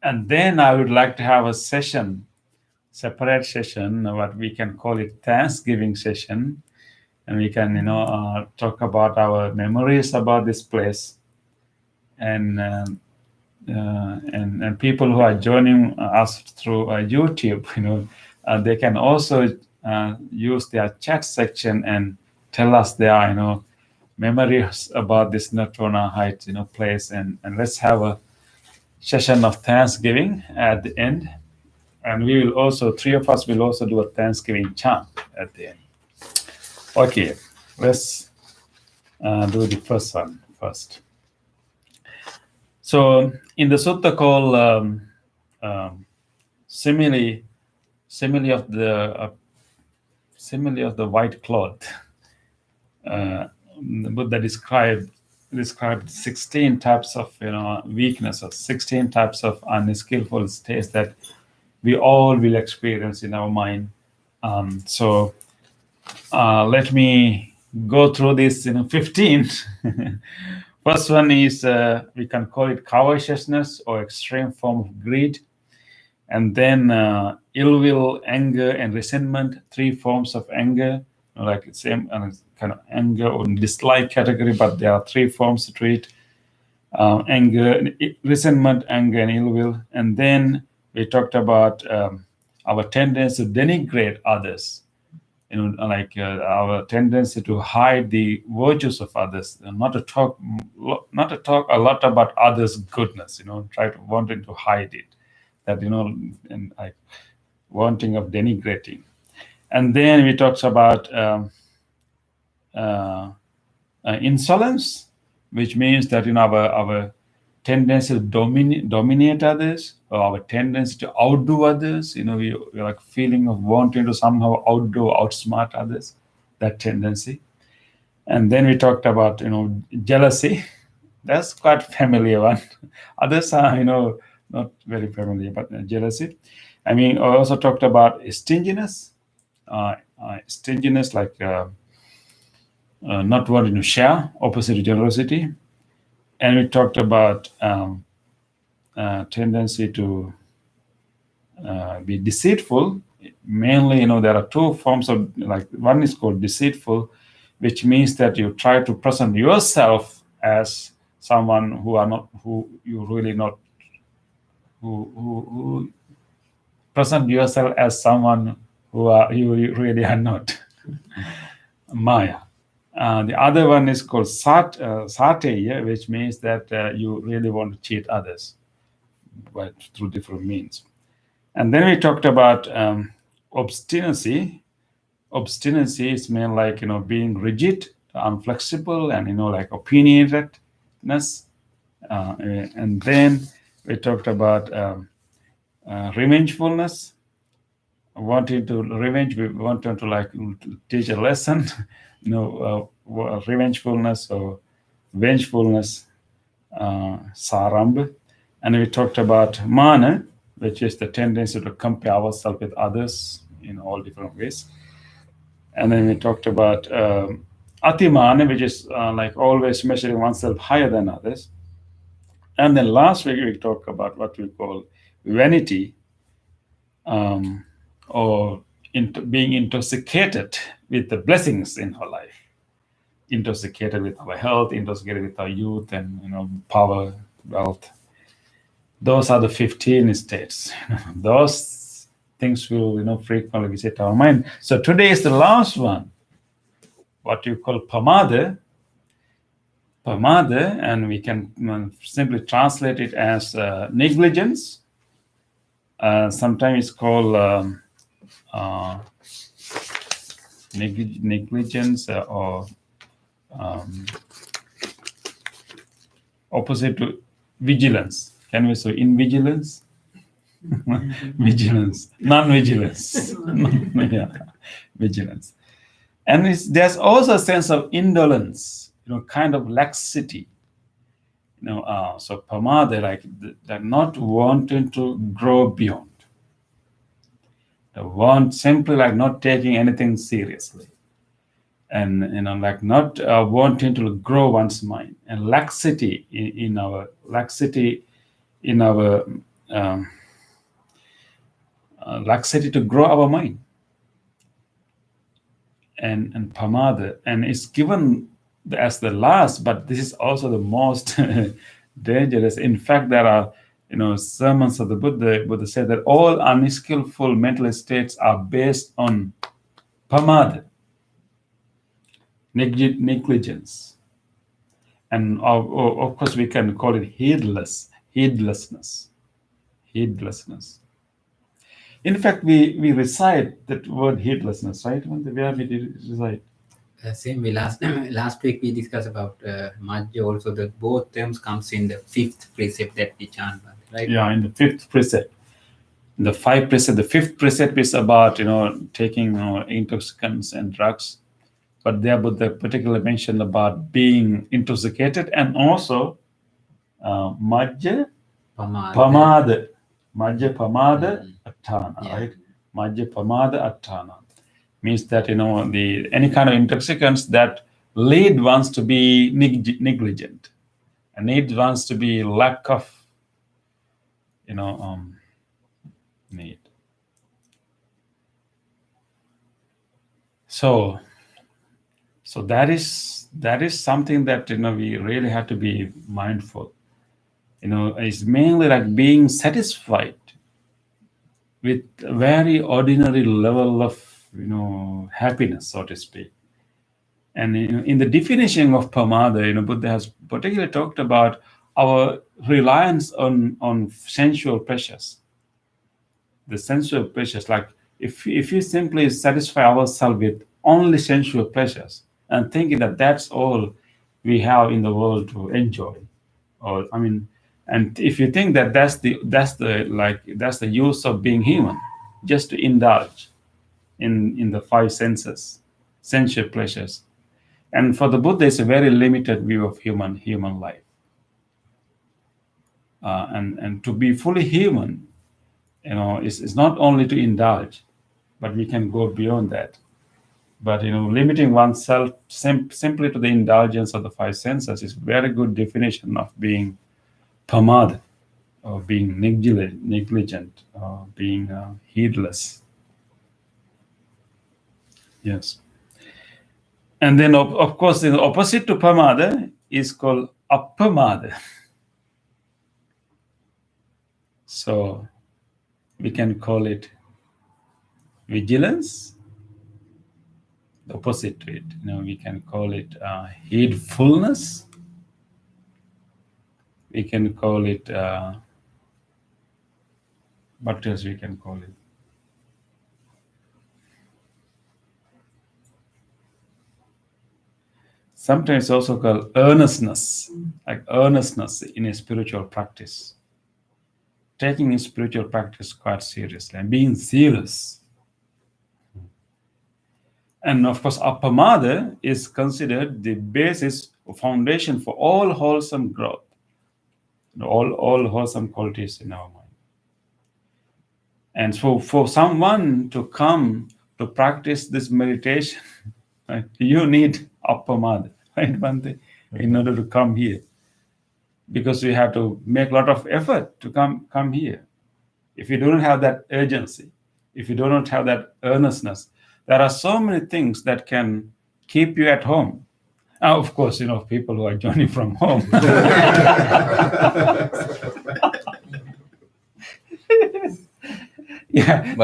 Speaker 2: and then I would like to have a separate session, what we can call it Thanksgiving session, and we can talk about our memories about this place, and people who are joining us through YouTube, they can also use their chat section and tell us their memories about this Natrona Heights place, and let's have a session of Thanksgiving at the end, and we will also, three of us will also do a Thanksgiving chant at the end. Okay, let's do the first one first. So in the sutta called simile of the white cloth, the Buddha described 16 types of weaknesses, 16 types of unskillful states that we all will experience in our mind. So let me go through this 15. First one is we can call it covetousness or extreme form of greed, and then ill will, anger, and resentment. 3 forms of anger, like the same kind of anger or dislike category, but there are 3 forms to it: anger, resentment, anger, and ill will. And then we talked about our tendency to denigrate others. Like our tendency to hide the virtues of others, not to talk a lot about others' goodness. Wanting to hide it, that and like wanting of denigrating. And then we talked about insolence, which means that our tendency to dominate others, or our tendency to outdo others. We like feeling of wanting to somehow outsmart others, that tendency. And then we talked about jealousy. That's quite familiar one. Others are not very familiar, but jealousy. I mean, I also talked about stinginess. Stinginess, like not wanting to share, opposite to generosity. And we talked about tendency to be deceitful. Mainly, there are 2 forms of, like, one is called deceitful, which means that you try to present yourself as someone who present yourself as someone who you really are not. Maya. The other one is called sateya, which means that you really want to cheat others, but through different means. And then we talked about obstinacy. Obstinacy is mean like being rigid, unflexible, and like opinionatedness. And then we talked about revengefulness. Wanting to revenge, we wanted to like teach a lesson. Revengefulness or vengefulness, saramb. And we talked about mana, which is the tendency to compare ourselves with others in all different ways. And then we talked about atimana, which is like always measuring oneself higher than others. And then last week we talked about what we call vanity, or being intoxicated with the blessings in our life, intoxicated with our health, intoxicated with our youth, and power, wealth. Those are the 15 states. Those things will frequently visit our mind. So today is the last one, what you call pamada, and we can simply translate it as negligence. Sometimes it's called negligence, or opposite to vigilance. Can we say invigilance? Vigilance, non-vigilance. Yeah, vigilance. And there's also a sense of indolence, kind of laxity. So pamada, like they're not wanting to grow beyond. They want simply like not taking anything seriously. And like not wanting to grow one's mind, and laxity in our laxity to grow our mind, and pamada, and it's given as the last, but this is also the most dangerous. In fact, there are sermons of the Buddha said that all unskillful mental states are based on pamada, negligence, and of course we can call it heedlessness. In fact, we recite that word heedlessness, right? Where we did recite.
Speaker 3: Same. We last week we discussed about Majja also. That both terms comes in the 5th precept that we chant, right?
Speaker 2: Yeah, in the 5th precept. In the 5 precept, the 5th precept is about taking intoxicants and drugs, but there Buddha particularly mentioned about being intoxicated, and also Majja Pamada. Majja Pamada Attana, right? Majja Pamada Attana means that any kind of intoxicants that lead ones to be negligent, and lead ones to be lack of need. So that is something that we really have to be mindful. It's mainly like being satisfied with a very ordinary level of happiness, so to speak. And in the definition of pamada, Buddha has particularly talked about our reliance on sensual pleasures. The sensual pleasures, like if you simply satisfy ourselves with only sensual pleasures and thinking that that's all we have in the world to enjoy, and if you think that that's the use of being human, just to indulge in the 5 senses, sensual pleasures. And for the Buddha, it's a very limited view of human life. And to be fully human, is not only to indulge, but we can go beyond that. But limiting oneself simply to the indulgence of the 5 senses is a very good definition of being pamada, or being negligent, or being heedless. Yes. And then, of course, the opposite to pamada is called appamada. So we can call it vigilance. The opposite to it, we can call it heedfulness. We can call it what else we can call it? Sometimes also called earnestness, like earnestness in a spiritual practice. Taking a spiritual practice quite seriously and being serious. And of course, appamada is considered the basis or foundation for all wholesome growth, all wholesome qualities in our mind. And so for someone to come to practice this meditation, right, you need appamada, right, Bhante, in order to come here. Because we have to make a lot of effort to come here. If you don't have that urgency, if you do not have that earnestness, there are so many things that can keep you at home. Of course, people who are joining from home. Yeah,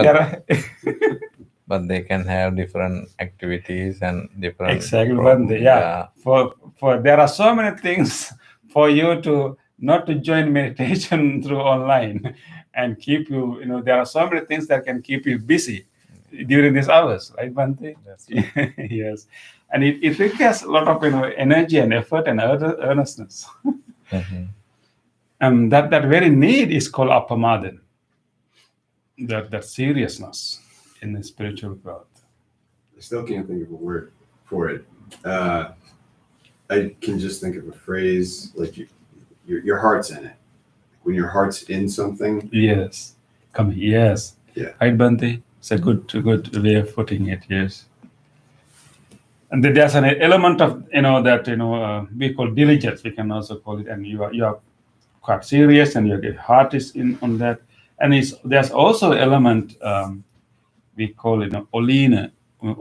Speaker 4: but they can have different activities and different.
Speaker 2: Exactly, Bhante, yeah. For there are so many things for you to not to join meditation through online and keep you, there are so many things that can keep you busy during these hours, right, Bhante?
Speaker 4: Right.
Speaker 2: Yes. And it requires a lot of energy and effort and earnestness.
Speaker 4: Mm-hmm.
Speaker 2: And that very need is called appamada. that seriousness in the spiritual growth.
Speaker 5: I still can't think of a word for it. I can just think of a phrase like your heart's in it. When your heart's in something,
Speaker 2: Yes, come yes.
Speaker 5: Yeah.
Speaker 2: Right, Bante? It's a good way of putting it. Yes. And then there's an element of that we call diligence. We can also call it, and you are quite serious, and your heart is in on that. And there's also element we call it olina, the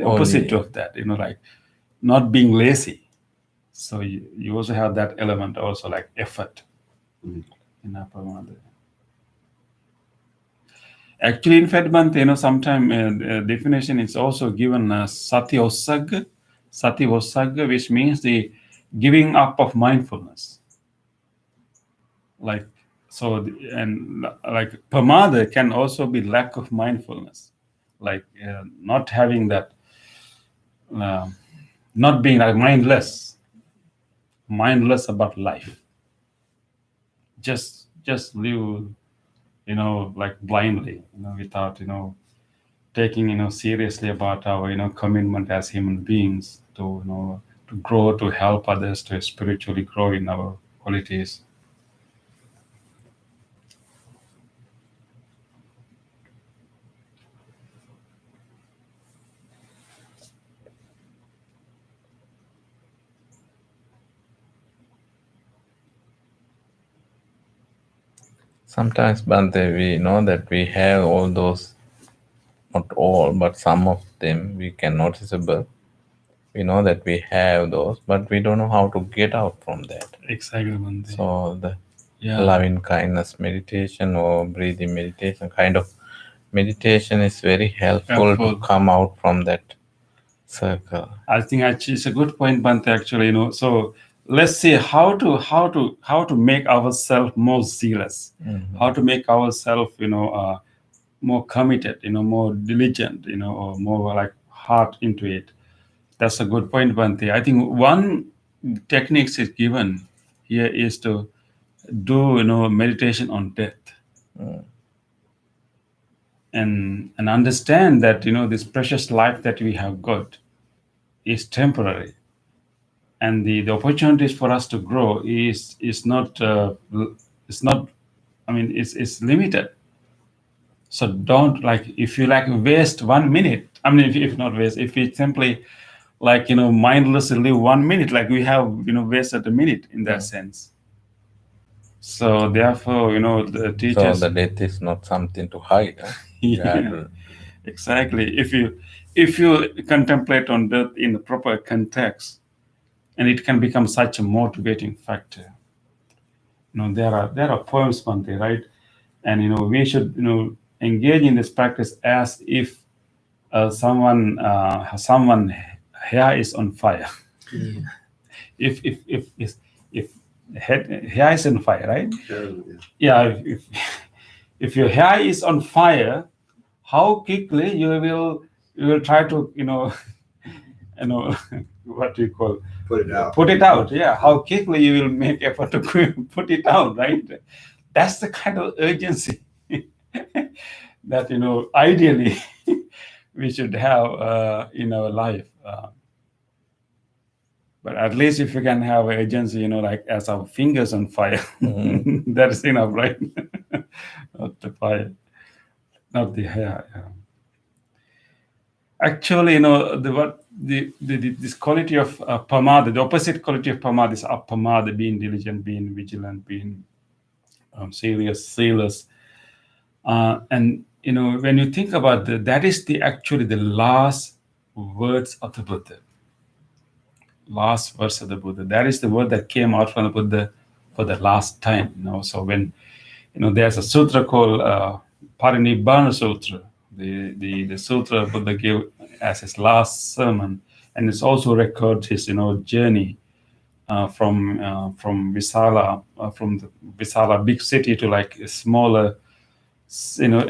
Speaker 2: opposite
Speaker 4: Oli.
Speaker 2: of that. Like not being lazy. So you also have that element also like effort
Speaker 5: Mhm.
Speaker 2: in Apamada. Actually, in fact, Bante, sometimes definition is also given as satyosagga, which means the giving up of mindfulness. Like so, and like pamada can also be lack of mindfulness, like not having that, not being like mindless about life. Just live, like blindly, without taking seriously about our commitment as human beings to to grow, to help others, to spiritually grow in our qualities.
Speaker 4: Sometimes, Bante, we know that we have all those, not all, but some of them we can noticeable. We know that we have those, but we don't know how to get out from that.
Speaker 2: Exactly, Bante.
Speaker 4: So the
Speaker 2: Yeah.
Speaker 4: loving kindness meditation or breathing meditation kind of meditation is very helpful to come out from that circle.
Speaker 2: I think actually it's a good point, Bante. Actually, so let's see how to make ourselves more zealous, how to make ourselves, more committed, more diligent, or more like heart into it. That's a good point, Bante. I think one techniques is given here is to do, meditation on death. And understand that this precious life that we have got is temporary, and the opportunities for us to grow is not it's limited. So don't, like, if you like waste 1 minute, if not waste, if you simply like mindlessly live 1 minute, like we have wasted a minute in that sense. So therefore the
Speaker 4: So
Speaker 2: teachers,
Speaker 4: the death is not something to hide. Huh? You have to-
Speaker 2: exactly. If you contemplate on death in the proper context, and it can become such a motivating factor. There are poems, Bante, right? And we should engage in this practice as if someone hair is on fire. If hair is on fire, right? Yeah. If your hair is on fire, how quickly you will try to what do you call, put it out. Yeah, how quickly you will make effort to put it out, right? That's the kind of urgency that ideally we should have in our life. But at least if you can have urgency, like as our fingers on fire, that is enough, right? Not the fire, not the hair. Yeah. Actually, this quality of pamada, the opposite quality of pamada is apamada, being diligent, being vigilant, being serious, zealous. And when you think about that is actually the last words of the Buddha. Last verse of the Buddha. That is the word that came out from the Buddha for the last time. So when there's a sutra called Parinibbana Sutra, the sutra Buddha gave as his last sermon, and it's also records his journey from Visala, from the Visala big city to like a smaller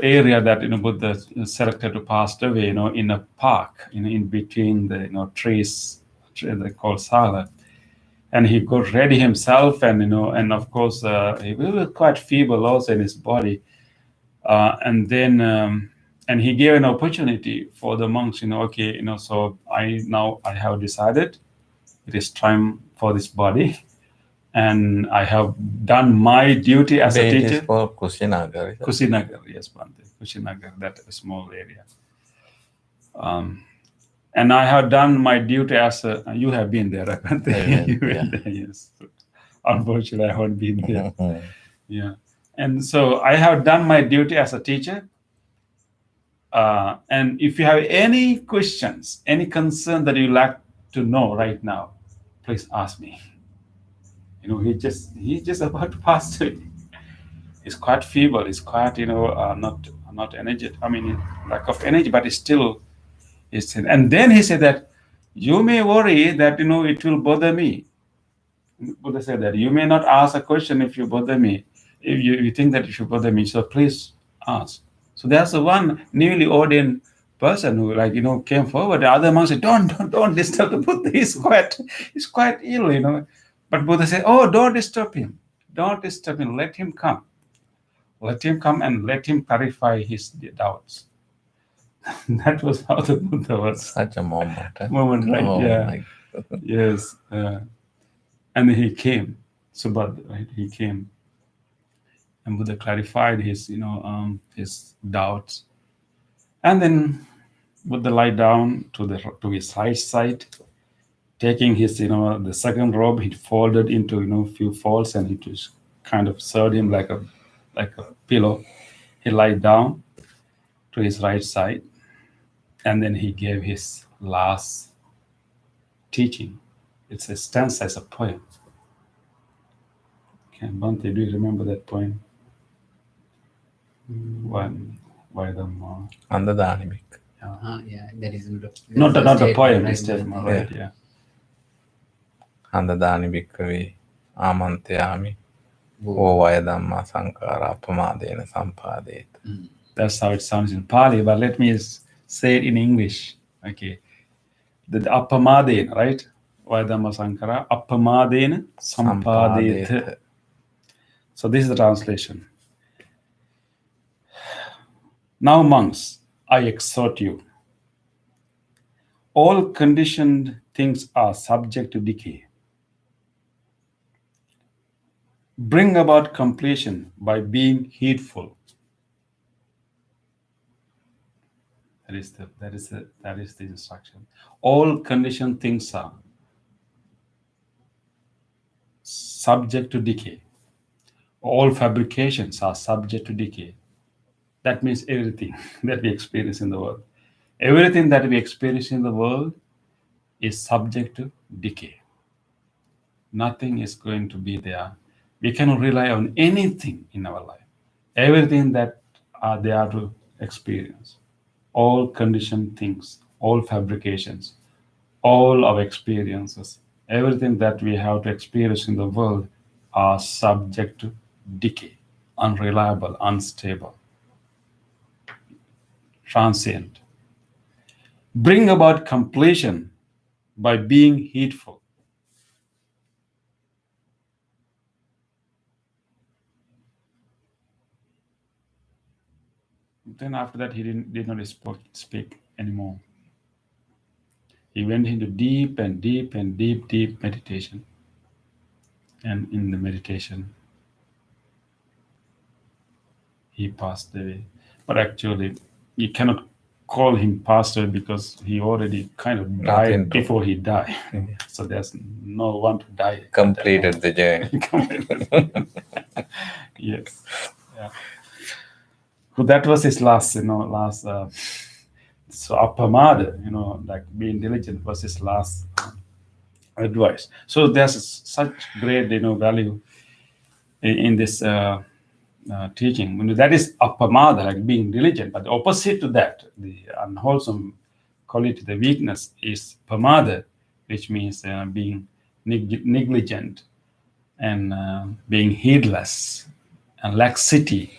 Speaker 2: area that Buddha selected to pass away, in a park, in between the trees, they called Sala. and he got ready himself, and and of course he was quite feeble also in his body, and then and he gave an opportunity for the monks. Okay, so I have decided it is time for this body, and I have done my duty as a
Speaker 4: It is
Speaker 2: teacher.
Speaker 4: called Kushinagar.
Speaker 2: Kushinagar, yes, Bhante. Kushinagar, that small area. And I have done my duty as a. You have been there, Bhante. You went there, yes. Unfortunately, I haven't been there. Yeah, and so I have done my duty as a teacher. And if you have any questions, any concern that you like to know right now, please ask me. He's just about to pass away. He's quite feeble. He's quite not energetic. I mean, lack of energy, but it's still. And then he said that you may worry that it will bother me. Buddha said that you may not ask a question if you bother me, if you think that you should bother me. So please ask. So there's one newly ordained person who came forward. The other monks said, don't disturb the Buddha. He's quite ill. But Buddha said, oh, don't disturb him. Don't disturb him. Let him come. Let him come and let him clarify his doubts. That was how the Buddha was.
Speaker 4: Such a moment.
Speaker 2: Moment, right?
Speaker 4: Oh,
Speaker 2: yeah.
Speaker 4: my God.
Speaker 2: Yes. And he came. Subhadra, right? He came. And Buddha clarified his doubts. And then Buddha lied down to his right side, taking his, the second robe, he folded into, few folds, and it was kind of served him like a pillow. He lied down to his right side, and then he gave his last teaching. It's a stanza, as a poem. Okay, Bhante, do you remember that poem? One by them.
Speaker 4: Andadanimik.
Speaker 3: Yeah, that is
Speaker 2: Not a poem,
Speaker 3: right?
Speaker 2: it's statement, right? Yeah.
Speaker 4: Andadanimikkavi amantayami. O vayadamma sankara appamadena sampadeta.
Speaker 2: That's how it sounds in Pali, but let me say it in English. Okay. The appamadena, right? Vayadamma sankara appamadena sampadeta. So this is the translation. Now, monks, I exhort you. All conditioned things are subject to decay. Bring about completion by being heedful. That is the instruction. All conditioned things are subject to decay. All fabrications are subject to decay. That means everything that we experience in the world. Everything that we experience in the world is subject to decay. Nothing is going to be there. We cannot rely on anything in our life. Everything that are there to experience. All conditioned things, all fabrications, all our experiences, everything that we have to experience in the world are subject to decay, unreliable, unstable, transient. Bring about completion by being heedful. Then after that, he did not speak anymore. He went into deep meditation. And in the meditation, he passed away. But actually, you cannot call him passed away because he already kind of died before he died. So there's no one to die.
Speaker 4: Completed the journey.
Speaker 2: Yes. Yeah. So that was his last, so appamada, like being diligent was his last advice. So there's such great, value in this teaching. That is appamada, like being diligent. But the opposite to that, the unwholesome quality, the weakness, is pamada, which means being negligent and being heedless and laxity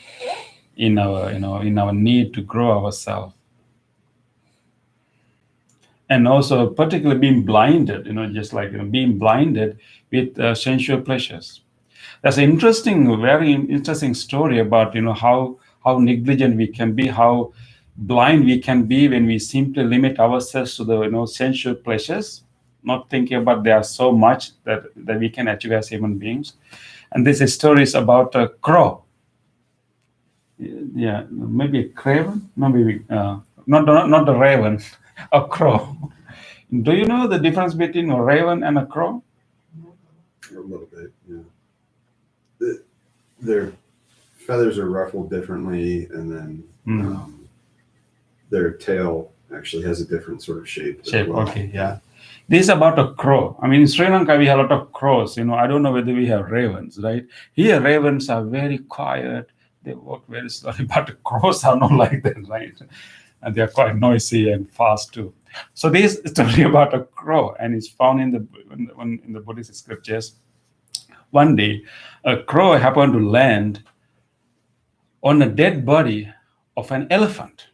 Speaker 2: in our need to grow ourselves. and also particularly being blinded, just like being blinded with sensual pleasures. That's an very interesting story about how negligent we can be, how blind we can be when we simply limit ourselves to the sensual pleasures, not thinking about there are so much that we can achieve as human beings. And this story is about a crow. Yeah, maybe a craven, maybe not a raven, a crow. Do you know the difference between a raven and a crow?
Speaker 5: A little bit, yeah. Their feathers are ruffled differently, and then their tail actually has a different sort of shape. as well.
Speaker 2: Okay, yeah. This is about a crow. I mean, in Sri Lanka, we have a lot of crows. I don't know whether we have ravens, right? Here, ravens are very quiet. They walk very slowly, but the crows are not like that, right? And they are quite noisy and fast too. So this is story about a crow, and it's found in the Buddhist scriptures. One day, a crow happened to land on a dead body of an elephant.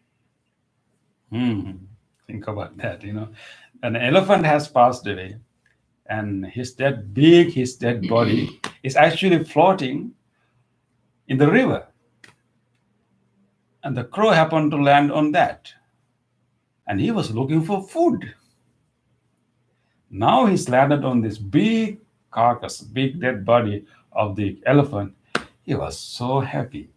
Speaker 2: Think about that, An elephant has passed away, and his dead body is actually floating in the river. And the crow happened to land on that. And he was looking for food. Now he's landed on this big carcass, big dead body of the elephant. He was so happy.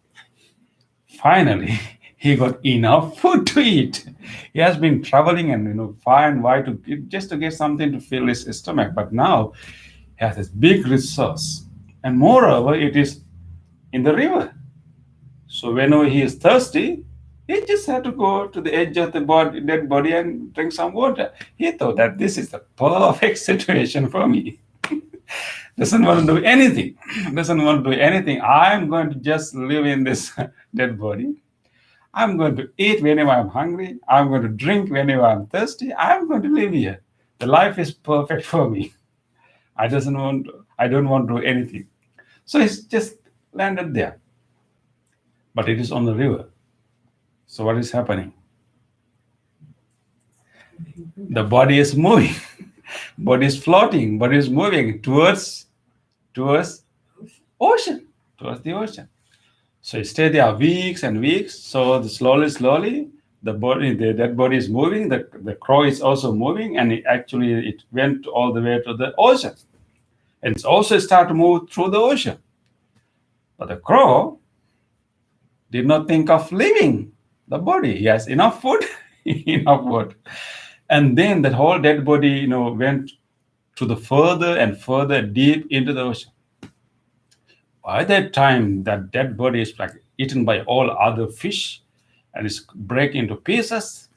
Speaker 2: Finally, he got enough food to eat. He has been traveling and far and wide just to get something to fill his stomach. But now he has this big resource. And moreover, it is in the river. So whenever he is thirsty, he just had to go to the edge of the dead body and drink some water. He thought that this is the perfect situation for me. Doesn't want to do anything. I'm going to just live in this dead body. I'm going to eat whenever I'm hungry. I'm going to drink whenever I'm thirsty. I'm going to live here. The life is perfect for me. I don't want to do anything. So he's just landed there. But it is on the river. So what is happening? The body is moving. Body is floating. Body is moving towards ocean. Towards the ocean. So it stayed there weeks and weeks. So slowly, the dead body is moving. The crow is also moving, and it went all the way to the ocean. And it also started to move through the ocean. But the crow did not think of leaving the body. He has enough food, enough water. And then that whole dead body, went to the further and further deep into the ocean. By that time, that dead body is like eaten by all other fish and it's break into pieces.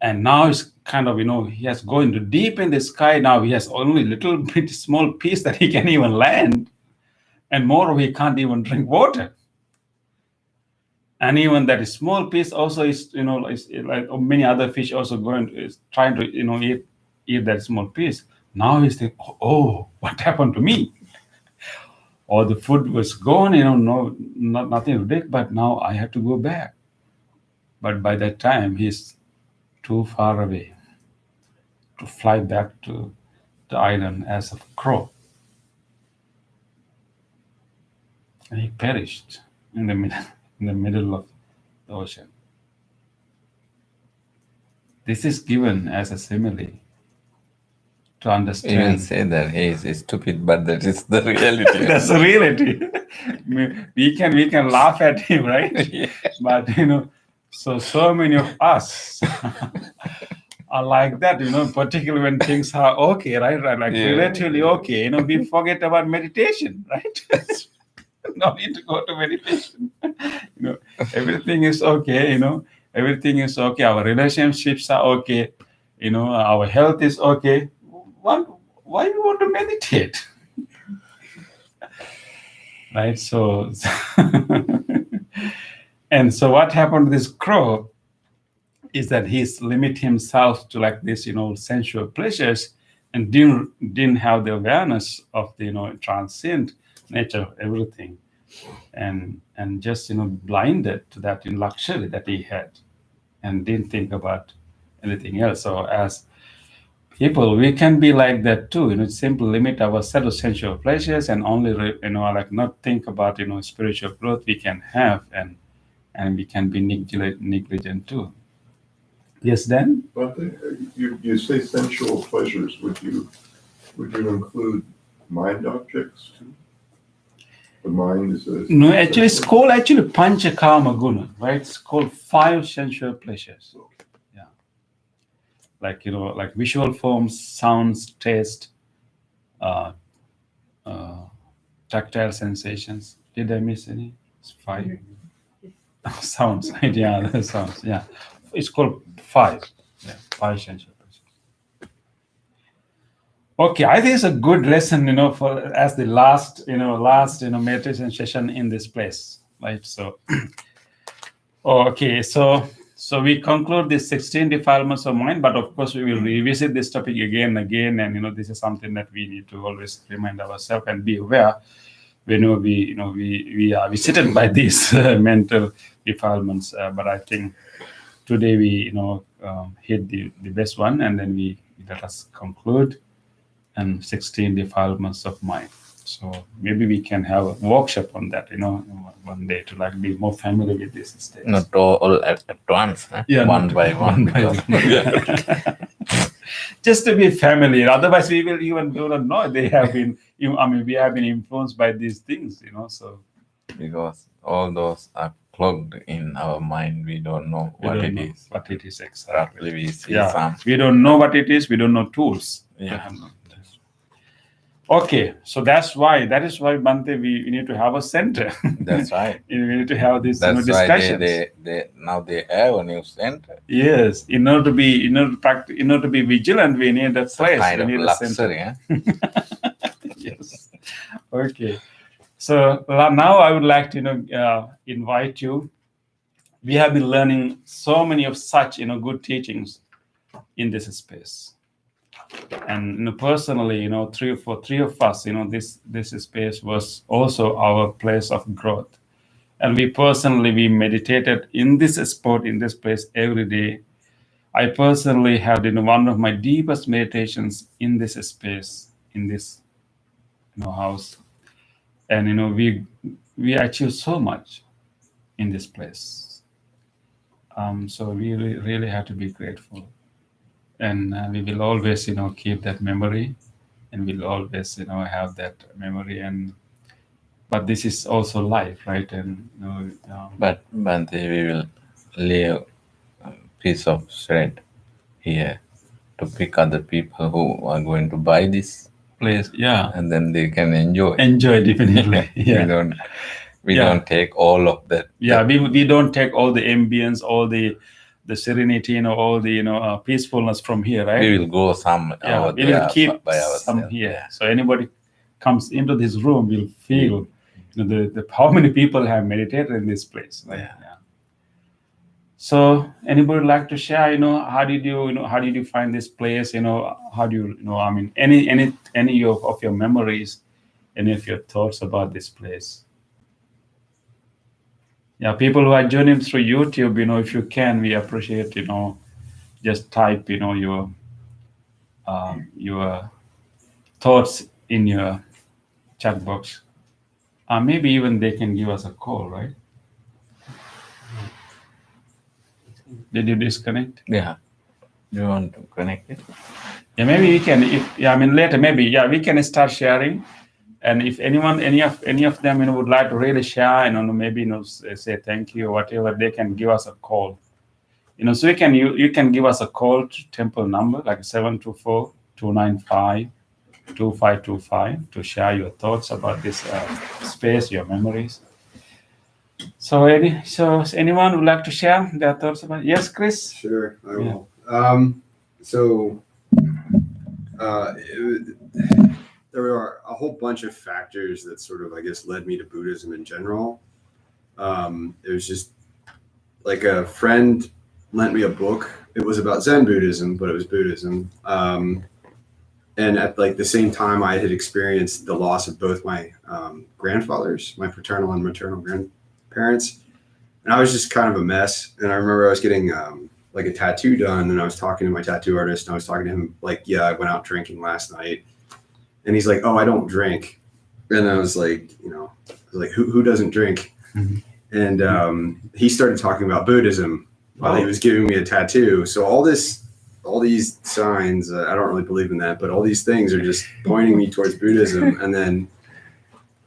Speaker 2: And now it's kind of, he has gone deep in the sky. Now he has only little bit small piece that he can even land. And moreover, he can't even drink water. And even that small piece also is, is like many other fish also trying to, eat that small piece. Now he's thinking, oh, what happened to me? All the food was gone, nothing to drink, but now I have to go back. But by that time, he's too far away to fly back to the island as a crow. And he perished in the middle of the ocean. This is given as a simile to understand.
Speaker 4: Even say that he is stupid, but that is the reality.
Speaker 2: That's the reality. We can laugh at him, right?
Speaker 4: Yeah.
Speaker 2: But so many of us are like that, particularly when things are okay, right? Like relatively okay, we forget about meditation, right? No need to go to meditation. Everything is okay, everything is okay. Our relationships are okay, our health is okay. Why you want to meditate? Right? So, and so what happened to this crow is that he's limit himself to like this, sensual pleasures, and didn't have the awareness of the, transcend nature of everything, and just, blinded to that luxury that he had, and didn't think about anything else. So as people, we can be like that too. Simply limit ourselves to sensual pleasures and only, like not think about, spiritual growth we can have, and we can be negligent too. Yes, Dan?
Speaker 6: But you say sensual pleasures. Would you include mind objects too? The mind is a
Speaker 2: No, actually, it's called Pancha Kama Guna, right? It's called 5 sensual pleasures. Yeah, like like visual forms, sounds, taste, tactile sensations. Did I miss any? It's 5 sounds. Yeah, the sounds. Yeah, it's called 5. Yeah, 5 sensual pleasures. Okay, I think it's a good lesson, for as the last meditation session in this place, right? So, okay, so we conclude this 16 defilements of mind, but of course we will revisit this topic again and again, and this is something that we need to always remind ourselves and be aware whenever we are visited by these mental defilements. But I think today we hit the best one, and then we let us conclude. And 16 defilements of mind. So maybe we can have a workshop on that, one day to like be more familiar with this state.
Speaker 4: Not all at once, huh?
Speaker 2: Yeah,
Speaker 4: one
Speaker 2: not
Speaker 4: by one.
Speaker 2: Just to be familiar. Otherwise, we will even do not know they have been. We have been influenced by these things, So
Speaker 4: Because all those are clogged in our mind, we don't know what it is.
Speaker 2: What it is exactly.
Speaker 4: Roughly, we see
Speaker 2: Yeah,
Speaker 4: some.
Speaker 2: we don't know what it is. We don't know tools.
Speaker 4: Yeah.
Speaker 2: Okay, so that is why Bhante, we need to have a center.
Speaker 4: That's right.
Speaker 2: We need to have these
Speaker 4: That's
Speaker 2: discussions.
Speaker 4: why they now they have a new center.
Speaker 2: Yes, in order to be vigilant, we need a place.
Speaker 4: Kind
Speaker 2: We
Speaker 4: of
Speaker 2: need a
Speaker 4: luxury,
Speaker 2: center.
Speaker 4: huh?
Speaker 2: Yes. Okay. So now I would like to invite you. We have been learning so many of such good teachings in this space. And personally, for three of us, this space was also our place of growth. And we meditated in this spot, in this place every day. I personally had one of my deepest meditations in this space, in this house. And we achieved so much in this place. So we really have to be grateful. And we will always, keep that memory, and we'll always, have that memory. But this is also life, right? And
Speaker 4: But Bhante, we will leave a piece of thread here to pick other people who are going to buy this,
Speaker 2: place, yeah,
Speaker 4: and then they can enjoy.
Speaker 2: enjoy definitely. Yeah,
Speaker 4: We
Speaker 2: Yeah.
Speaker 4: don't take all of that.
Speaker 2: yeah. We don't take all the ambience, all the serenity, all the peacefulness from here, right?
Speaker 4: We will go some
Speaker 2: Yeah,
Speaker 4: over
Speaker 2: we will
Speaker 4: there
Speaker 2: keep
Speaker 4: by ourselves.
Speaker 2: some here. So anybody comes into this room will feel the how many people have meditated in this place. Right?
Speaker 4: Yeah.
Speaker 2: Yeah. So anybody like to share? How did you find this place? How do you any of your memories, any of your thoughts about this place? Yeah, people who are joining through YouTube, if you can, we appreciate, just type, your thoughts in your chat box. Maybe even they can give us a call, right? Did you disconnect?
Speaker 4: Yeah. Do you want to connect it?
Speaker 2: Yeah, maybe we can. Later, maybe. Yeah, we can start sharing. And if any of them, would like to really share, maybe, say thank you or whatever, they can give us a call. So you can give us a call to temple number like 724-295-2525 to share your thoughts about this space, your memories. So anyone would like to share their thoughts about it? Yes, Chris?
Speaker 5: Sure, I
Speaker 2: Yeah.
Speaker 5: will. There are a whole bunch of factors that sort of, I guess, led me to Buddhism in general. It was just like a friend lent me a book. It was about Zen Buddhism, but it was Buddhism. And at like the same time, I had experienced the loss of both my grandfathers, my paternal and maternal grandparents. And I was just kind of a mess. And I remember I was getting like a tattoo done, and I was talking to my tattoo artist, and I was talking to him like, yeah, I went out drinking last night, and he's like, oh, I don't drink, and I was like, who doesn't drink?
Speaker 2: Mhm.
Speaker 5: And he started talking about Buddhism while he was giving me a tattoo. So all these signs, I don't really believe in that, but all these things are just pointing me towards Buddhism. And then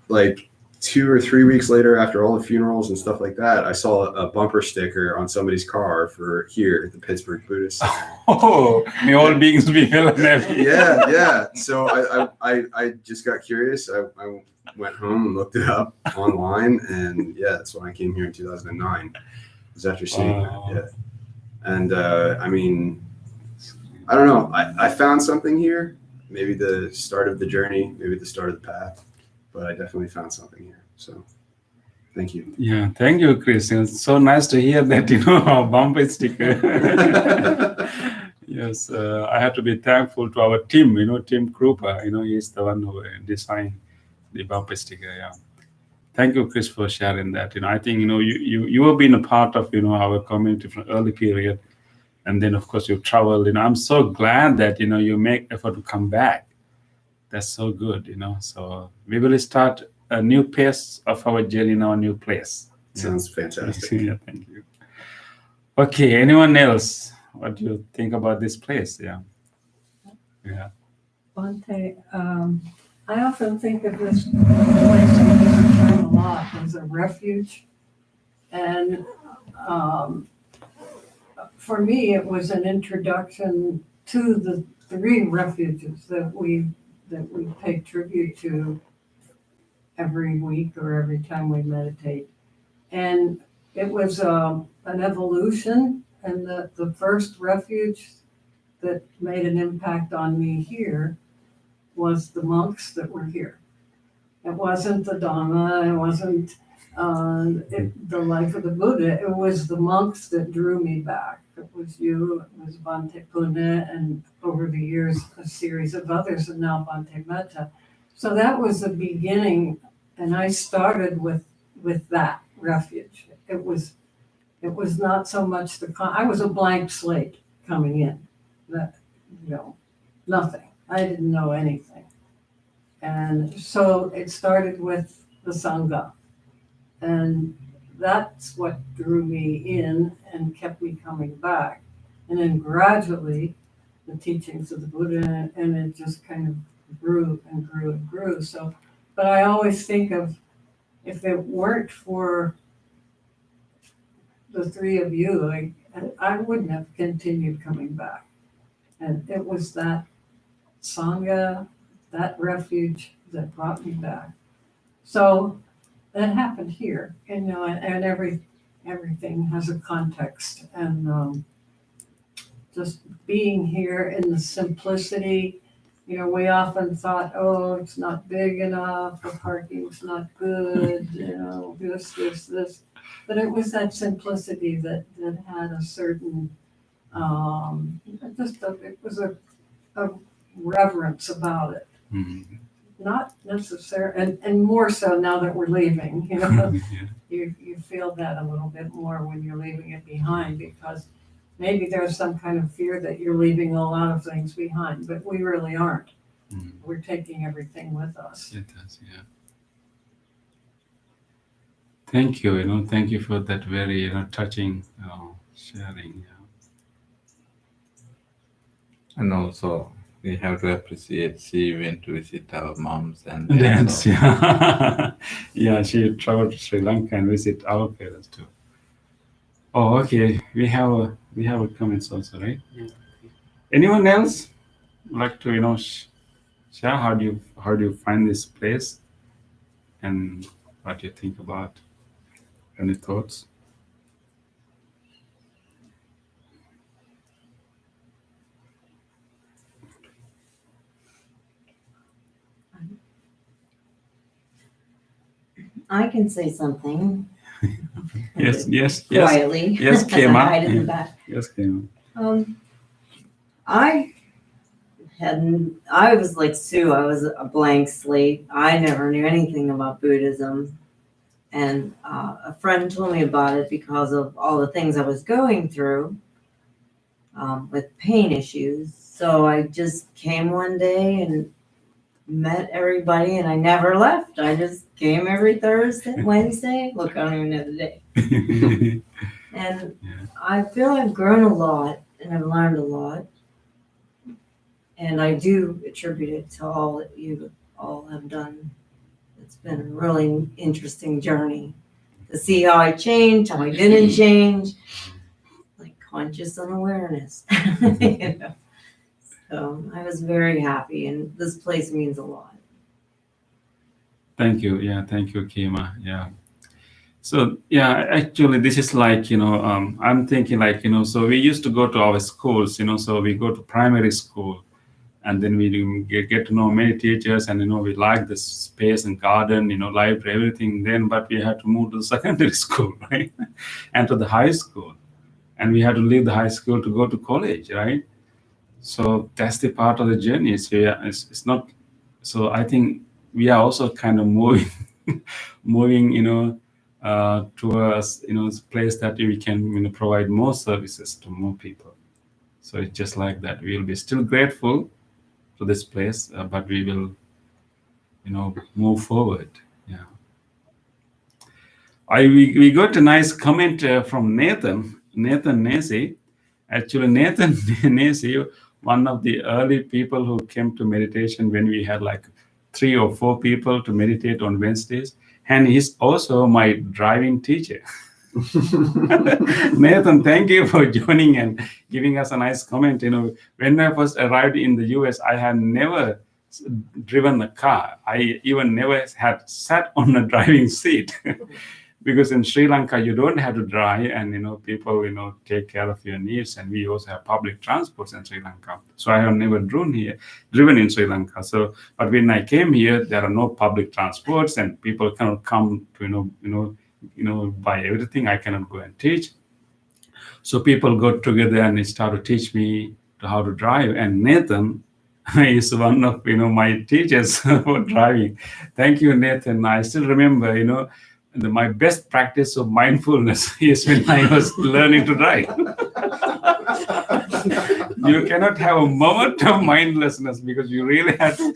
Speaker 5: like 2 or 3 weeks later, after all the funerals and stuff like that, I saw a bumper sticker on somebody's car for here at the Pittsburgh Buddhist Center.
Speaker 2: Oh, may all beings be well and happy.
Speaker 5: Yeah. So I just got curious. I went home and looked it up online, and yeah, that's when I came here in 2009. It was after seeing
Speaker 2: Wow.
Speaker 5: that. Yeah. And I mean, I don't know. I found something here. Maybe the start of the journey, maybe the start of the path, but I definitely found something here. So thank you.
Speaker 2: Yeah, thank you, Chris. It's so nice to hear that, a bumper sticker. Yes, I have to be thankful to our team, Tim Krupa, he's the one who designed the bumper sticker. Yeah. Thank you, Chris, for sharing that. I think, you have been a part of, our community from early period. And then, of course, you traveled. I'm so glad that, you make effort to come back. That's so good, So we will start a new pace of our journey in our new place.
Speaker 5: Sounds fantastic.
Speaker 2: Yeah, thank you. Okay, anyone else? What do you think about this place? Yeah.
Speaker 7: Bhante, I often think of this place in wintertime a lot as a refuge. And for me, it was an introduction to the 3 refuges that we pay tribute to every week or every time we meditate. And it was an evolution, and the first refuge that made an impact on me here was the monks that were here. It wasn't the Dhamma, it wasn't the life of the Buddha, it was the monks that drew me back. It was you, it was Bhante Puna, and over the years, a series of others, and now Bhante Metta. So that was the beginning, and I started with that refuge. It was not so much I was a blank slate coming in, that, nothing. I didn't know anything. And so it started with the Sangha. And that's what drew me in and kept me coming back. And then gradually, the teachings of the Buddha, and it just kind of grew and grew and grew. So, but I always think of, if it weren't for the 3 of you, I wouldn't have continued coming back. And it was that Sangha, that refuge that brought me back. So that happened here, and everything has a context, and just being here in the simplicity. We often thought, oh, it's not big enough, the parking's not good, this. But it was that simplicity that had a certain, it was a reverence about it.
Speaker 2: Mhm.
Speaker 7: Not necessarily, and more so now that we're leaving,
Speaker 2: Yeah.
Speaker 7: you feel that a little bit more when you're leaving it behind, because maybe there's some kind of fear that you're leaving a lot of things behind, but we really aren't.
Speaker 2: Mhm.
Speaker 7: We're taking everything with us.
Speaker 2: It does, yeah. Thank you, thank you for that very, touching sharing. Yeah.
Speaker 4: And also, we have to appreciate she went to visit our moms and
Speaker 2: Dance, yeah. Yeah, she traveled to Sri Lanka and visit our parents too. Oh, okay. We have a comments also, right? Yeah. Anyone else like to share how do you find this place and what you think about? Any thoughts?
Speaker 8: I can say something.
Speaker 2: Yes.
Speaker 8: Quietly.
Speaker 2: Yes,
Speaker 8: as I
Speaker 2: Kema.
Speaker 8: hide in the back.
Speaker 2: Yes, Kema.
Speaker 8: I was like Sue, I was a blank slate. I never knew anything about Buddhism. And a friend told me about it because of all the things I was going through. with pain issues. So I just came one day and met everybody, and I never left. I just came every Thursday, Wednesday. Look, I don't even know the day. And I feel I've grown a lot and I've learned a lot. And I do attribute it to all that you all have done. It's been a really interesting journey to see how I changed, how I didn't change, like conscious unawareness. You know? So I was very happy, and this place means a lot.
Speaker 2: Thank you. Yeah, thank you, Kima. Yeah. So yeah, actually, this is like, I'm thinking like, so we used to go to our schools, so we go to primary school, and then we get to know many teachers, and we like the space and garden, library, everything. Then, but we had to move to the secondary school, right, and to the high school, and we had to leave the high school to go to college, right? So that's the part of the journey. So yeah, it's not. So I think we are also kind of moving, towards a place that we can provide more services to more people. So it's just like that. We will be still grateful to this place, but we will move forward. Yeah. We got a nice comment from Nathan Nasi. Actually, Nathan Nasi, one of the early people who came to meditation when we had like 3 or 4 people to meditate on Wednesdays. And he's also my driving teacher. Nathan, thank you for joining and giving us a nice comment. When I first arrived in the US, I had never driven a car. I even never had sat on a driving seat. Because in Sri Lanka, you don't have to drive, and people take care of your needs, and we also have public transports in Sri Lanka. So I have never driven in Sri Lanka. So, but when I came here, there are no public transports, and people cannot come to buy everything. I cannot go and teach. So people got together and they started to teach me how to drive. And Nathan is one of my teachers for driving. Thank you, Nathan. I still remember my best practice of mindfulness is when I was learning to drive. You cannot have a moment of mindlessness because you really have to,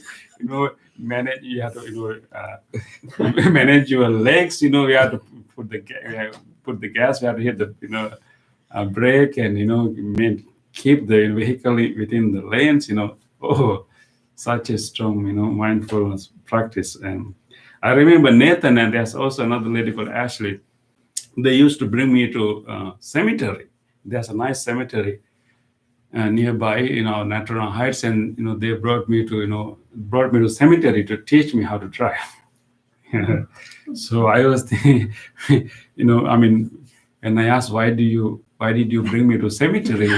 Speaker 2: manage. You have to, manage your legs. You have to put the gas. You have to hit the, brake, and keep the vehicle within the lanes. Oh, such a strong, mindfulness practice. And I remember Nathan, and there's also another lady called Ashley. They used to bring me to cemetery. There's a nice cemetery nearby, Natrona Heights, and they brought me to cemetery to teach me how to drive. So I was thinking, and I asked, why did you bring me to cemetery?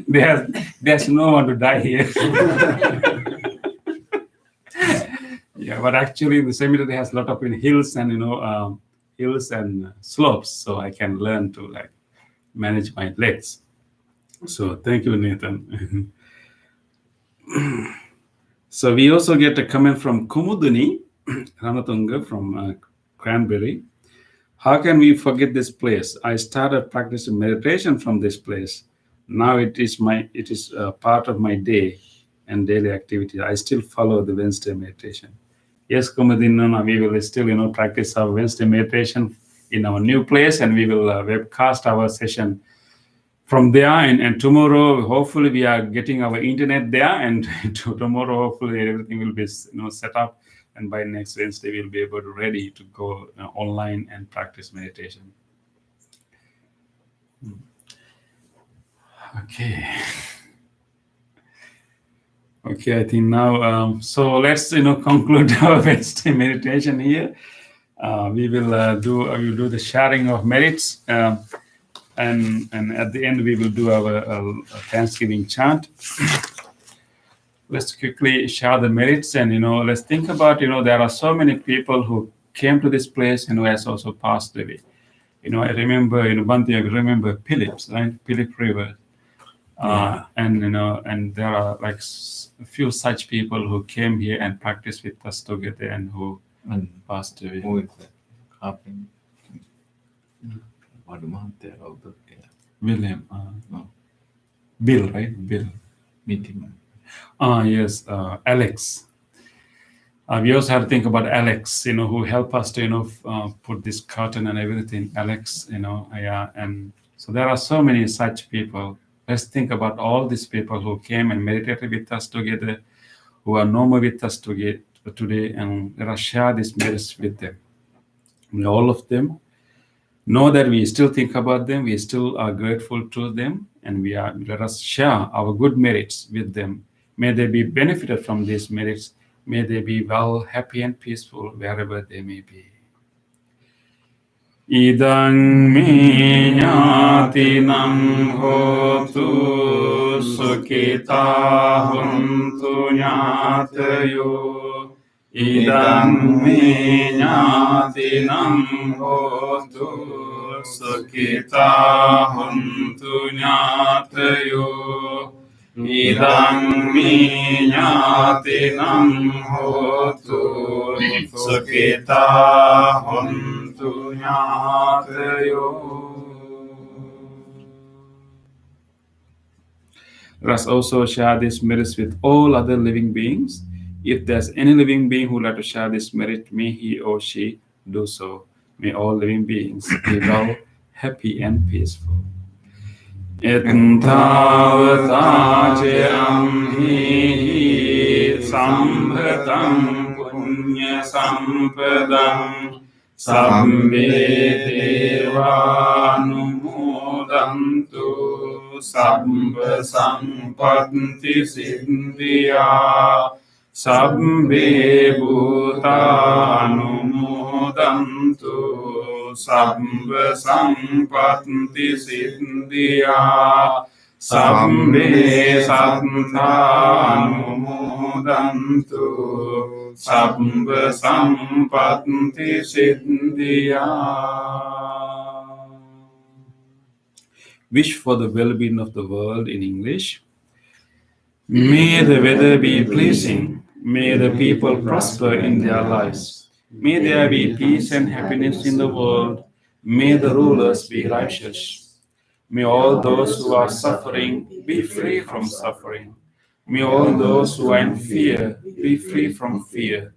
Speaker 2: There's no one to die here. Yeah, but actually the cemetery has a lot of hills and hills and slopes, so I can learn to manage my legs. So thank you, Nathan. So we also get a comment from Kumuduni Ramatunga from Cranberry. How can we forget this place? I started practicing meditation from this place. Now it is part of my day and daily activity. I still follow the Wednesday meditation. Yes, Kumudinana, we will still, practice our Wednesday meditation in our new place, and we will webcast our session from there. And tomorrow, hopefully, we are getting our internet there, and tomorrow, hopefully, everything will be set up. And by next Wednesday, we'll be able to ready to go online and practice meditation. Okay, I think now, so let's, conclude our Wednesday meditation here. We will do the sharing of merits, and at the end we will do our Thanksgiving chant. Let's quickly share the merits, and let's think about there are so many people who came to this place and who has also passed away. I remember Bhante, I remember Phillips, right? Philip River. And there are a few such people who came here and practiced with us together and who passed away.
Speaker 4: Who is that?
Speaker 2: William. No. Bill, right? Bill. Meet him. Yes, Alex. We also have to think about Alex, who helped us to, put this curtain and everything. Alex, yeah. And so there are so many such people. Let's think about all these people who came and meditated with us together, who are no more with us today, and let us share this merits with them. And all of them know that we still think about them, we still are grateful to them, and let us share our good merits with them. May they be benefited from these merits. May they be well, happy, and peaceful wherever they may be. Idang me ñātinam hotu sukhita huntu ñātayo. Idang me ñātinam hotu sukhita huntu ñātayo. Idang me ñātinam hotu sukhita huntu ñātayo. Let us also share this merits with all other living beings. If there's any living being who would like to share this merit, may he or she do so. May all living beings be well, happy, and peaceful. Etntavata hi sambhatam punya sampadam sabbe devanumodantu sabba sampatti siddhya sabbe bhutanumodantu sabba sampatti siddhya sabbe satthanumodantu sabba sampatti siddhya. Wish for the well-being of the world in English. May the weather be pleasing. May the people prosper in their lives. May there be peace and happiness in the world. May the rulers be righteous. May all those who are suffering be free from suffering. May all those who are in fear be free from fear.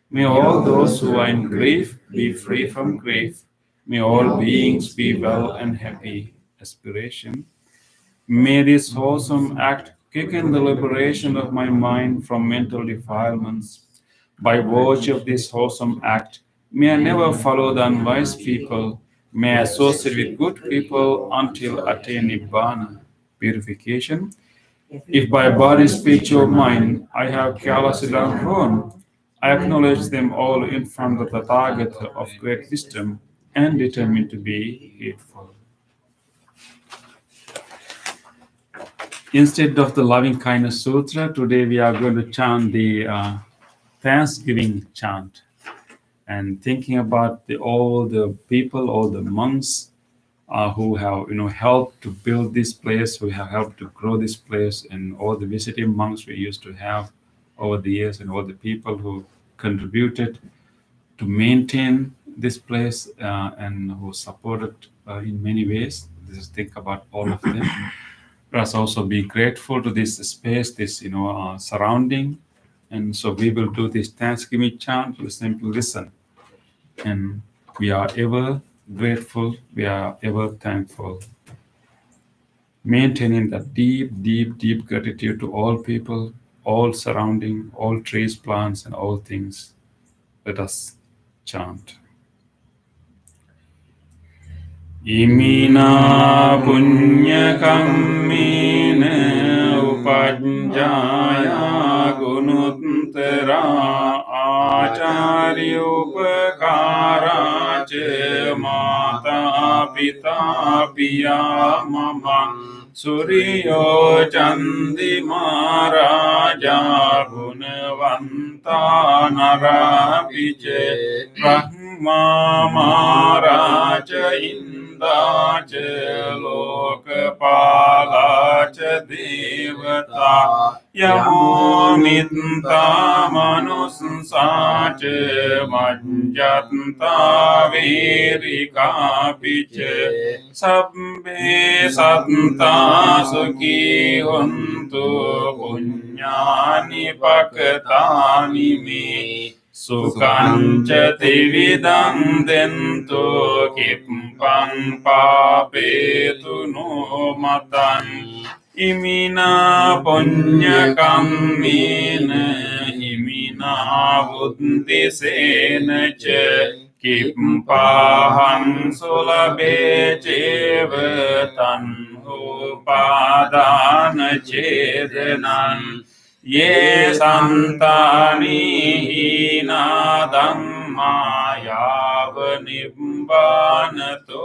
Speaker 2: May all those who are in grief be free from grief. May all beings be well and happy. Aspiration. May this wholesome act quicken the liberation of my mind from mental defilements. By virtue of this wholesome act, may I never follow the unwise people. May I associate with good people until attain Nibbana, purification. If by body, speech, or mind I have carelessly done wrong, I acknowledge them all in front of the Tathagata of great wisdom and determine to be hateful. Instead of the Loving Kindness Sutra, today we are going to chant the Thanksgiving chant, and thinking about all the people, all the monks who have helped to build this place, who have helped to grow this place, and all the visiting monks we used to have over the years, and all the people who contributed to maintain this place and who supported in many ways. Just think about all of them. Let us also be grateful to this space, this surrounding. And so we will do this Thanksgiving chant. We simply listen. And we are ever grateful. We are ever thankful. Maintaining that deep, deep, deep gratitude to all people, all surrounding, all trees, plants, and all things. Let us chant. Imina punya kammena upajjaya gunuttara acharya upakara ca mata pita piya mama Suryo Chandi Maharaja Gunavanta Narapiche Brahma Maharaja Indache Loka lokapala cha devata yamo mitta manusa cha manjanta verika piche sabbe satta sukhi hontu punyani pakatani me Sukhancha tividam dento kippang papetu no matan imina punya kammina imina buddhi sena che kippahang sulabe cheva tanho padana chedenan Ye santani hina dhamma yava nibbanato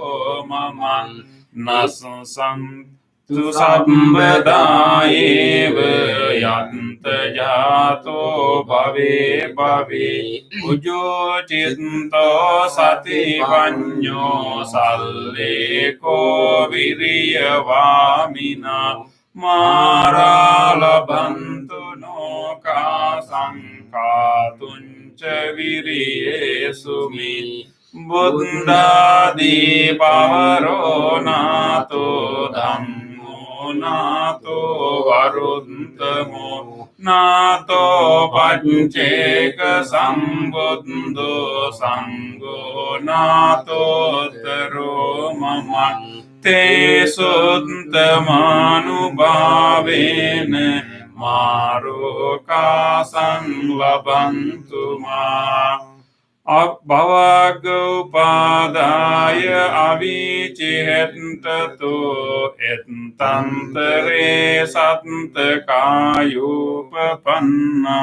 Speaker 2: maman nasam tu sambhada eva yanta jato bhave bhave ujo cinta sati vanyo salle ko viriya vamina Mara labantu no ka sankhatunca viriye sumi Buddha di pavaro nato dhammo nato varuntamo nato panceka sambuddho sangho nato taro mama te suttamanu bhavene maro kasang labantu ma Bhavagupadaya avicihetato ettantere sattakayupapanna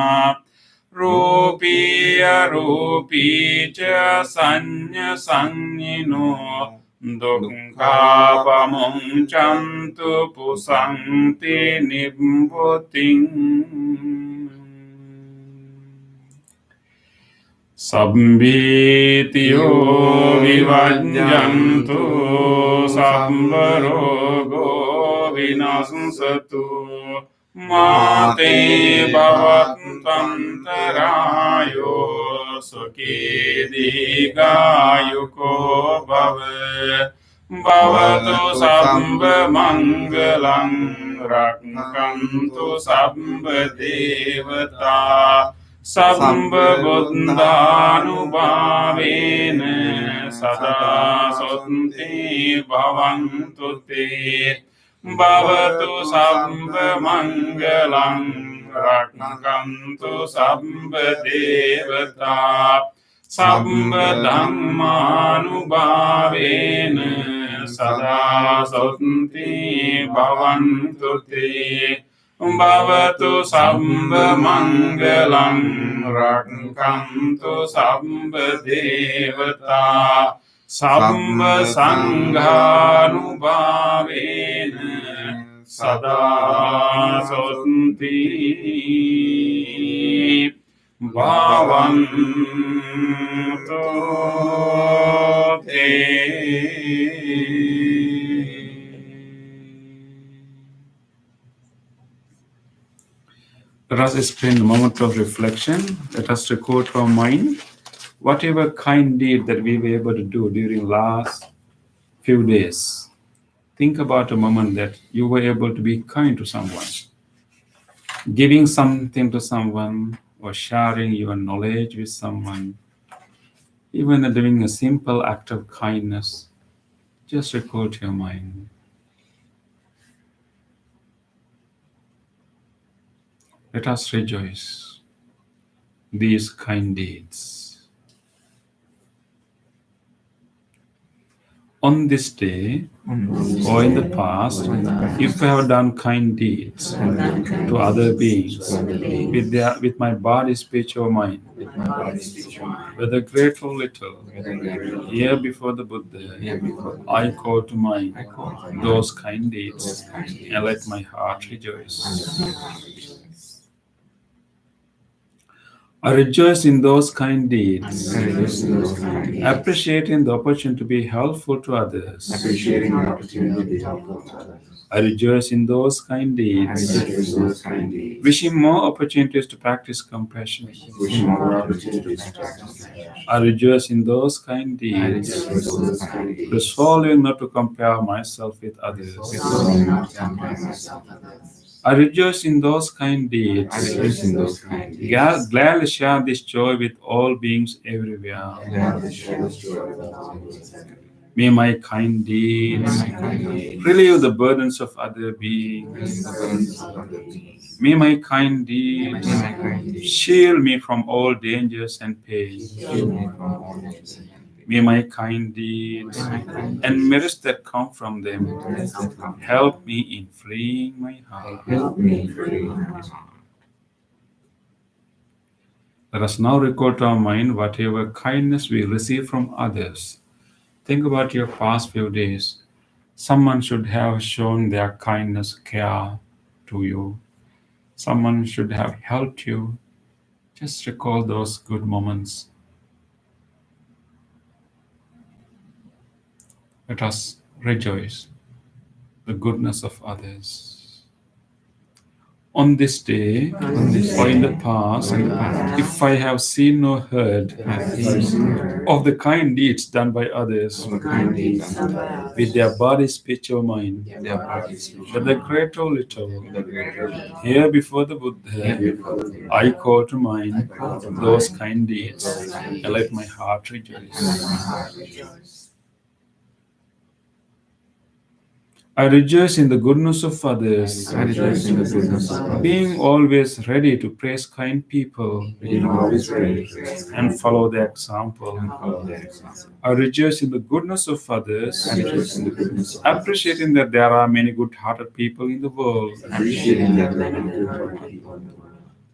Speaker 2: Rupiya rupicha sanya sanyino Dukkha pamunchantu pusanti nibbuting Sabbitiyo vivajjantu sabbarogo vinasatu Mate bhavatantarayo sukhi digayuko bhave Bhavatu sabba mangalang rakkantu sabba devata Sabba buddhanu bhavene sada sotthi bhavantu te Bhavatu sabba mangalang rakkantu sabba devata Sabba dhammanu bhavene sada sotthi bhavantu te Bhavatu sabba mangalang rakkantu sabba devata Sabba sanghanu bhavene sada sotthi bhavantu te Let us spend a moment of reflection. Let us record to our mind whatever kind deed that we were able to do during last few days. Think about a moment that you were able to be kind to someone, giving something to someone, or sharing your knowledge with someone, even doing a simple act of kindness. Just record to your mind. Let us rejoice these kind deeds. On this day or in the past, if I have done kind deeds to other beings with my body, speech, or mind, whether great or little, here before the Buddha, I call to mind those kind deeds and let my heart rejoice. I rejoice in those kind deeds,
Speaker 3: I rejoice in those kind deeds,
Speaker 2: appreciating the opportunity to be helpful to others.
Speaker 3: appreciating the opportunity to be helpful to others.
Speaker 2: I rejoice in those kind
Speaker 3: I
Speaker 2: deeds,
Speaker 3: rejoice in those kind deeds,
Speaker 2: wishing more opportunities to practice compassion.
Speaker 3: wishing more opportunities to practice compassion.
Speaker 2: I rejoice in those kind
Speaker 3: I
Speaker 2: deeds,
Speaker 3: rejoice in those kind deeds,
Speaker 2: resolving not to compare myself with others.
Speaker 3: resolving not to compare myself with others.
Speaker 2: I rejoice in those kind deeds,
Speaker 3: I rejoice in those kind deeds,
Speaker 2: gladly share this joy with all beings everywhere.
Speaker 3: gladly share this joy with all beings.
Speaker 2: May my kind deeds
Speaker 3: May my kind deeds
Speaker 2: relieve the burdens of other beings.
Speaker 3: relieve the burdens of other beings.
Speaker 2: May my kind deeds
Speaker 3: May my kind deeds
Speaker 2: shield me from all dangers and pain.
Speaker 3: shield me from all dangers and pain.
Speaker 2: May my kind deeds
Speaker 3: May my kind
Speaker 2: and
Speaker 3: deeds
Speaker 2: merits that come from them
Speaker 3: merits that come
Speaker 2: help me in freeing my heart.
Speaker 3: help me free my heart.
Speaker 2: Let us now recall to our mind whatever kindness we receive from others. Think about your past few days. Someone should have shown their kindness, care to you. Someone should have helped you. Just recall those good moments. Let us rejoice the goodness of others. On this day, or in the past, if I have seen or heard of the kind deeds done by others with their body, speech, or mind, whether great or little, here before the Buddha, I call to mind those kind deeds and let my heart rejoice. I rejoice in the goodness of others,
Speaker 3: I rejoice in the goodness of others,
Speaker 2: being always ready to praise kind people
Speaker 3: being always ready to praise
Speaker 2: and follow their example.
Speaker 3: and follow their example.
Speaker 2: I rejoice in the goodness of others,
Speaker 3: I rejoice in the goodness of others,
Speaker 2: appreciating that there are many good-hearted people in the world.
Speaker 3: appreciating that there are many good-hearted people in the world.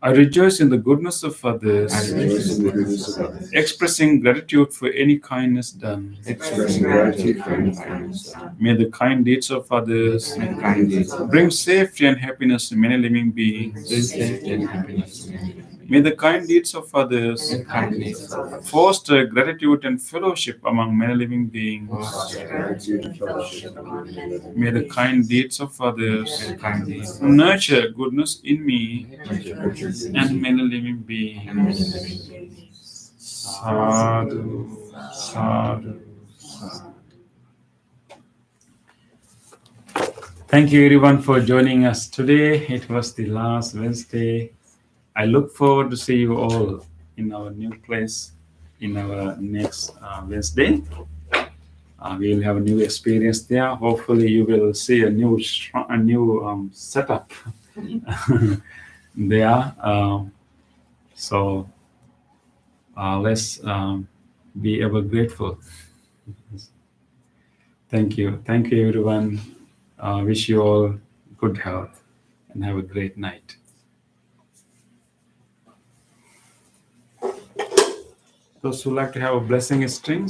Speaker 2: I rejoice in the goodness of others,
Speaker 3: I rejoice in the goodness of others,
Speaker 2: expressing gratitude for any kindness done.
Speaker 3: expressing gratitude for any kindness done.
Speaker 2: May the kind deeds of others
Speaker 3: May kind deeds
Speaker 2: bring safety and happiness to many living beings.
Speaker 3: bring safety and happiness to many.
Speaker 2: May the kind deeds of others
Speaker 3: May kind deeds of others
Speaker 2: foster gratitude and fellowship among many living beings.
Speaker 3: foster gratitude and fellowship among many living
Speaker 2: May the
Speaker 3: beings.
Speaker 2: kind deeds of others
Speaker 3: May kind deeds of
Speaker 2: nurture goodness in me
Speaker 3: nurture
Speaker 2: and many living
Speaker 3: and
Speaker 2: beings.
Speaker 3: many living beings.
Speaker 2: Sadhu, sadhu, sadhu. Thank you everyone for joining us today. It was the last Wednesday. I look forward to see you all in our new place in our next Wednesday. We will have a new experience there. Hopefully, you will see a new setup there. So let's be ever grateful. Thank you everyone. Wish you all good health and have a great night. Those who like to have a blessing strings,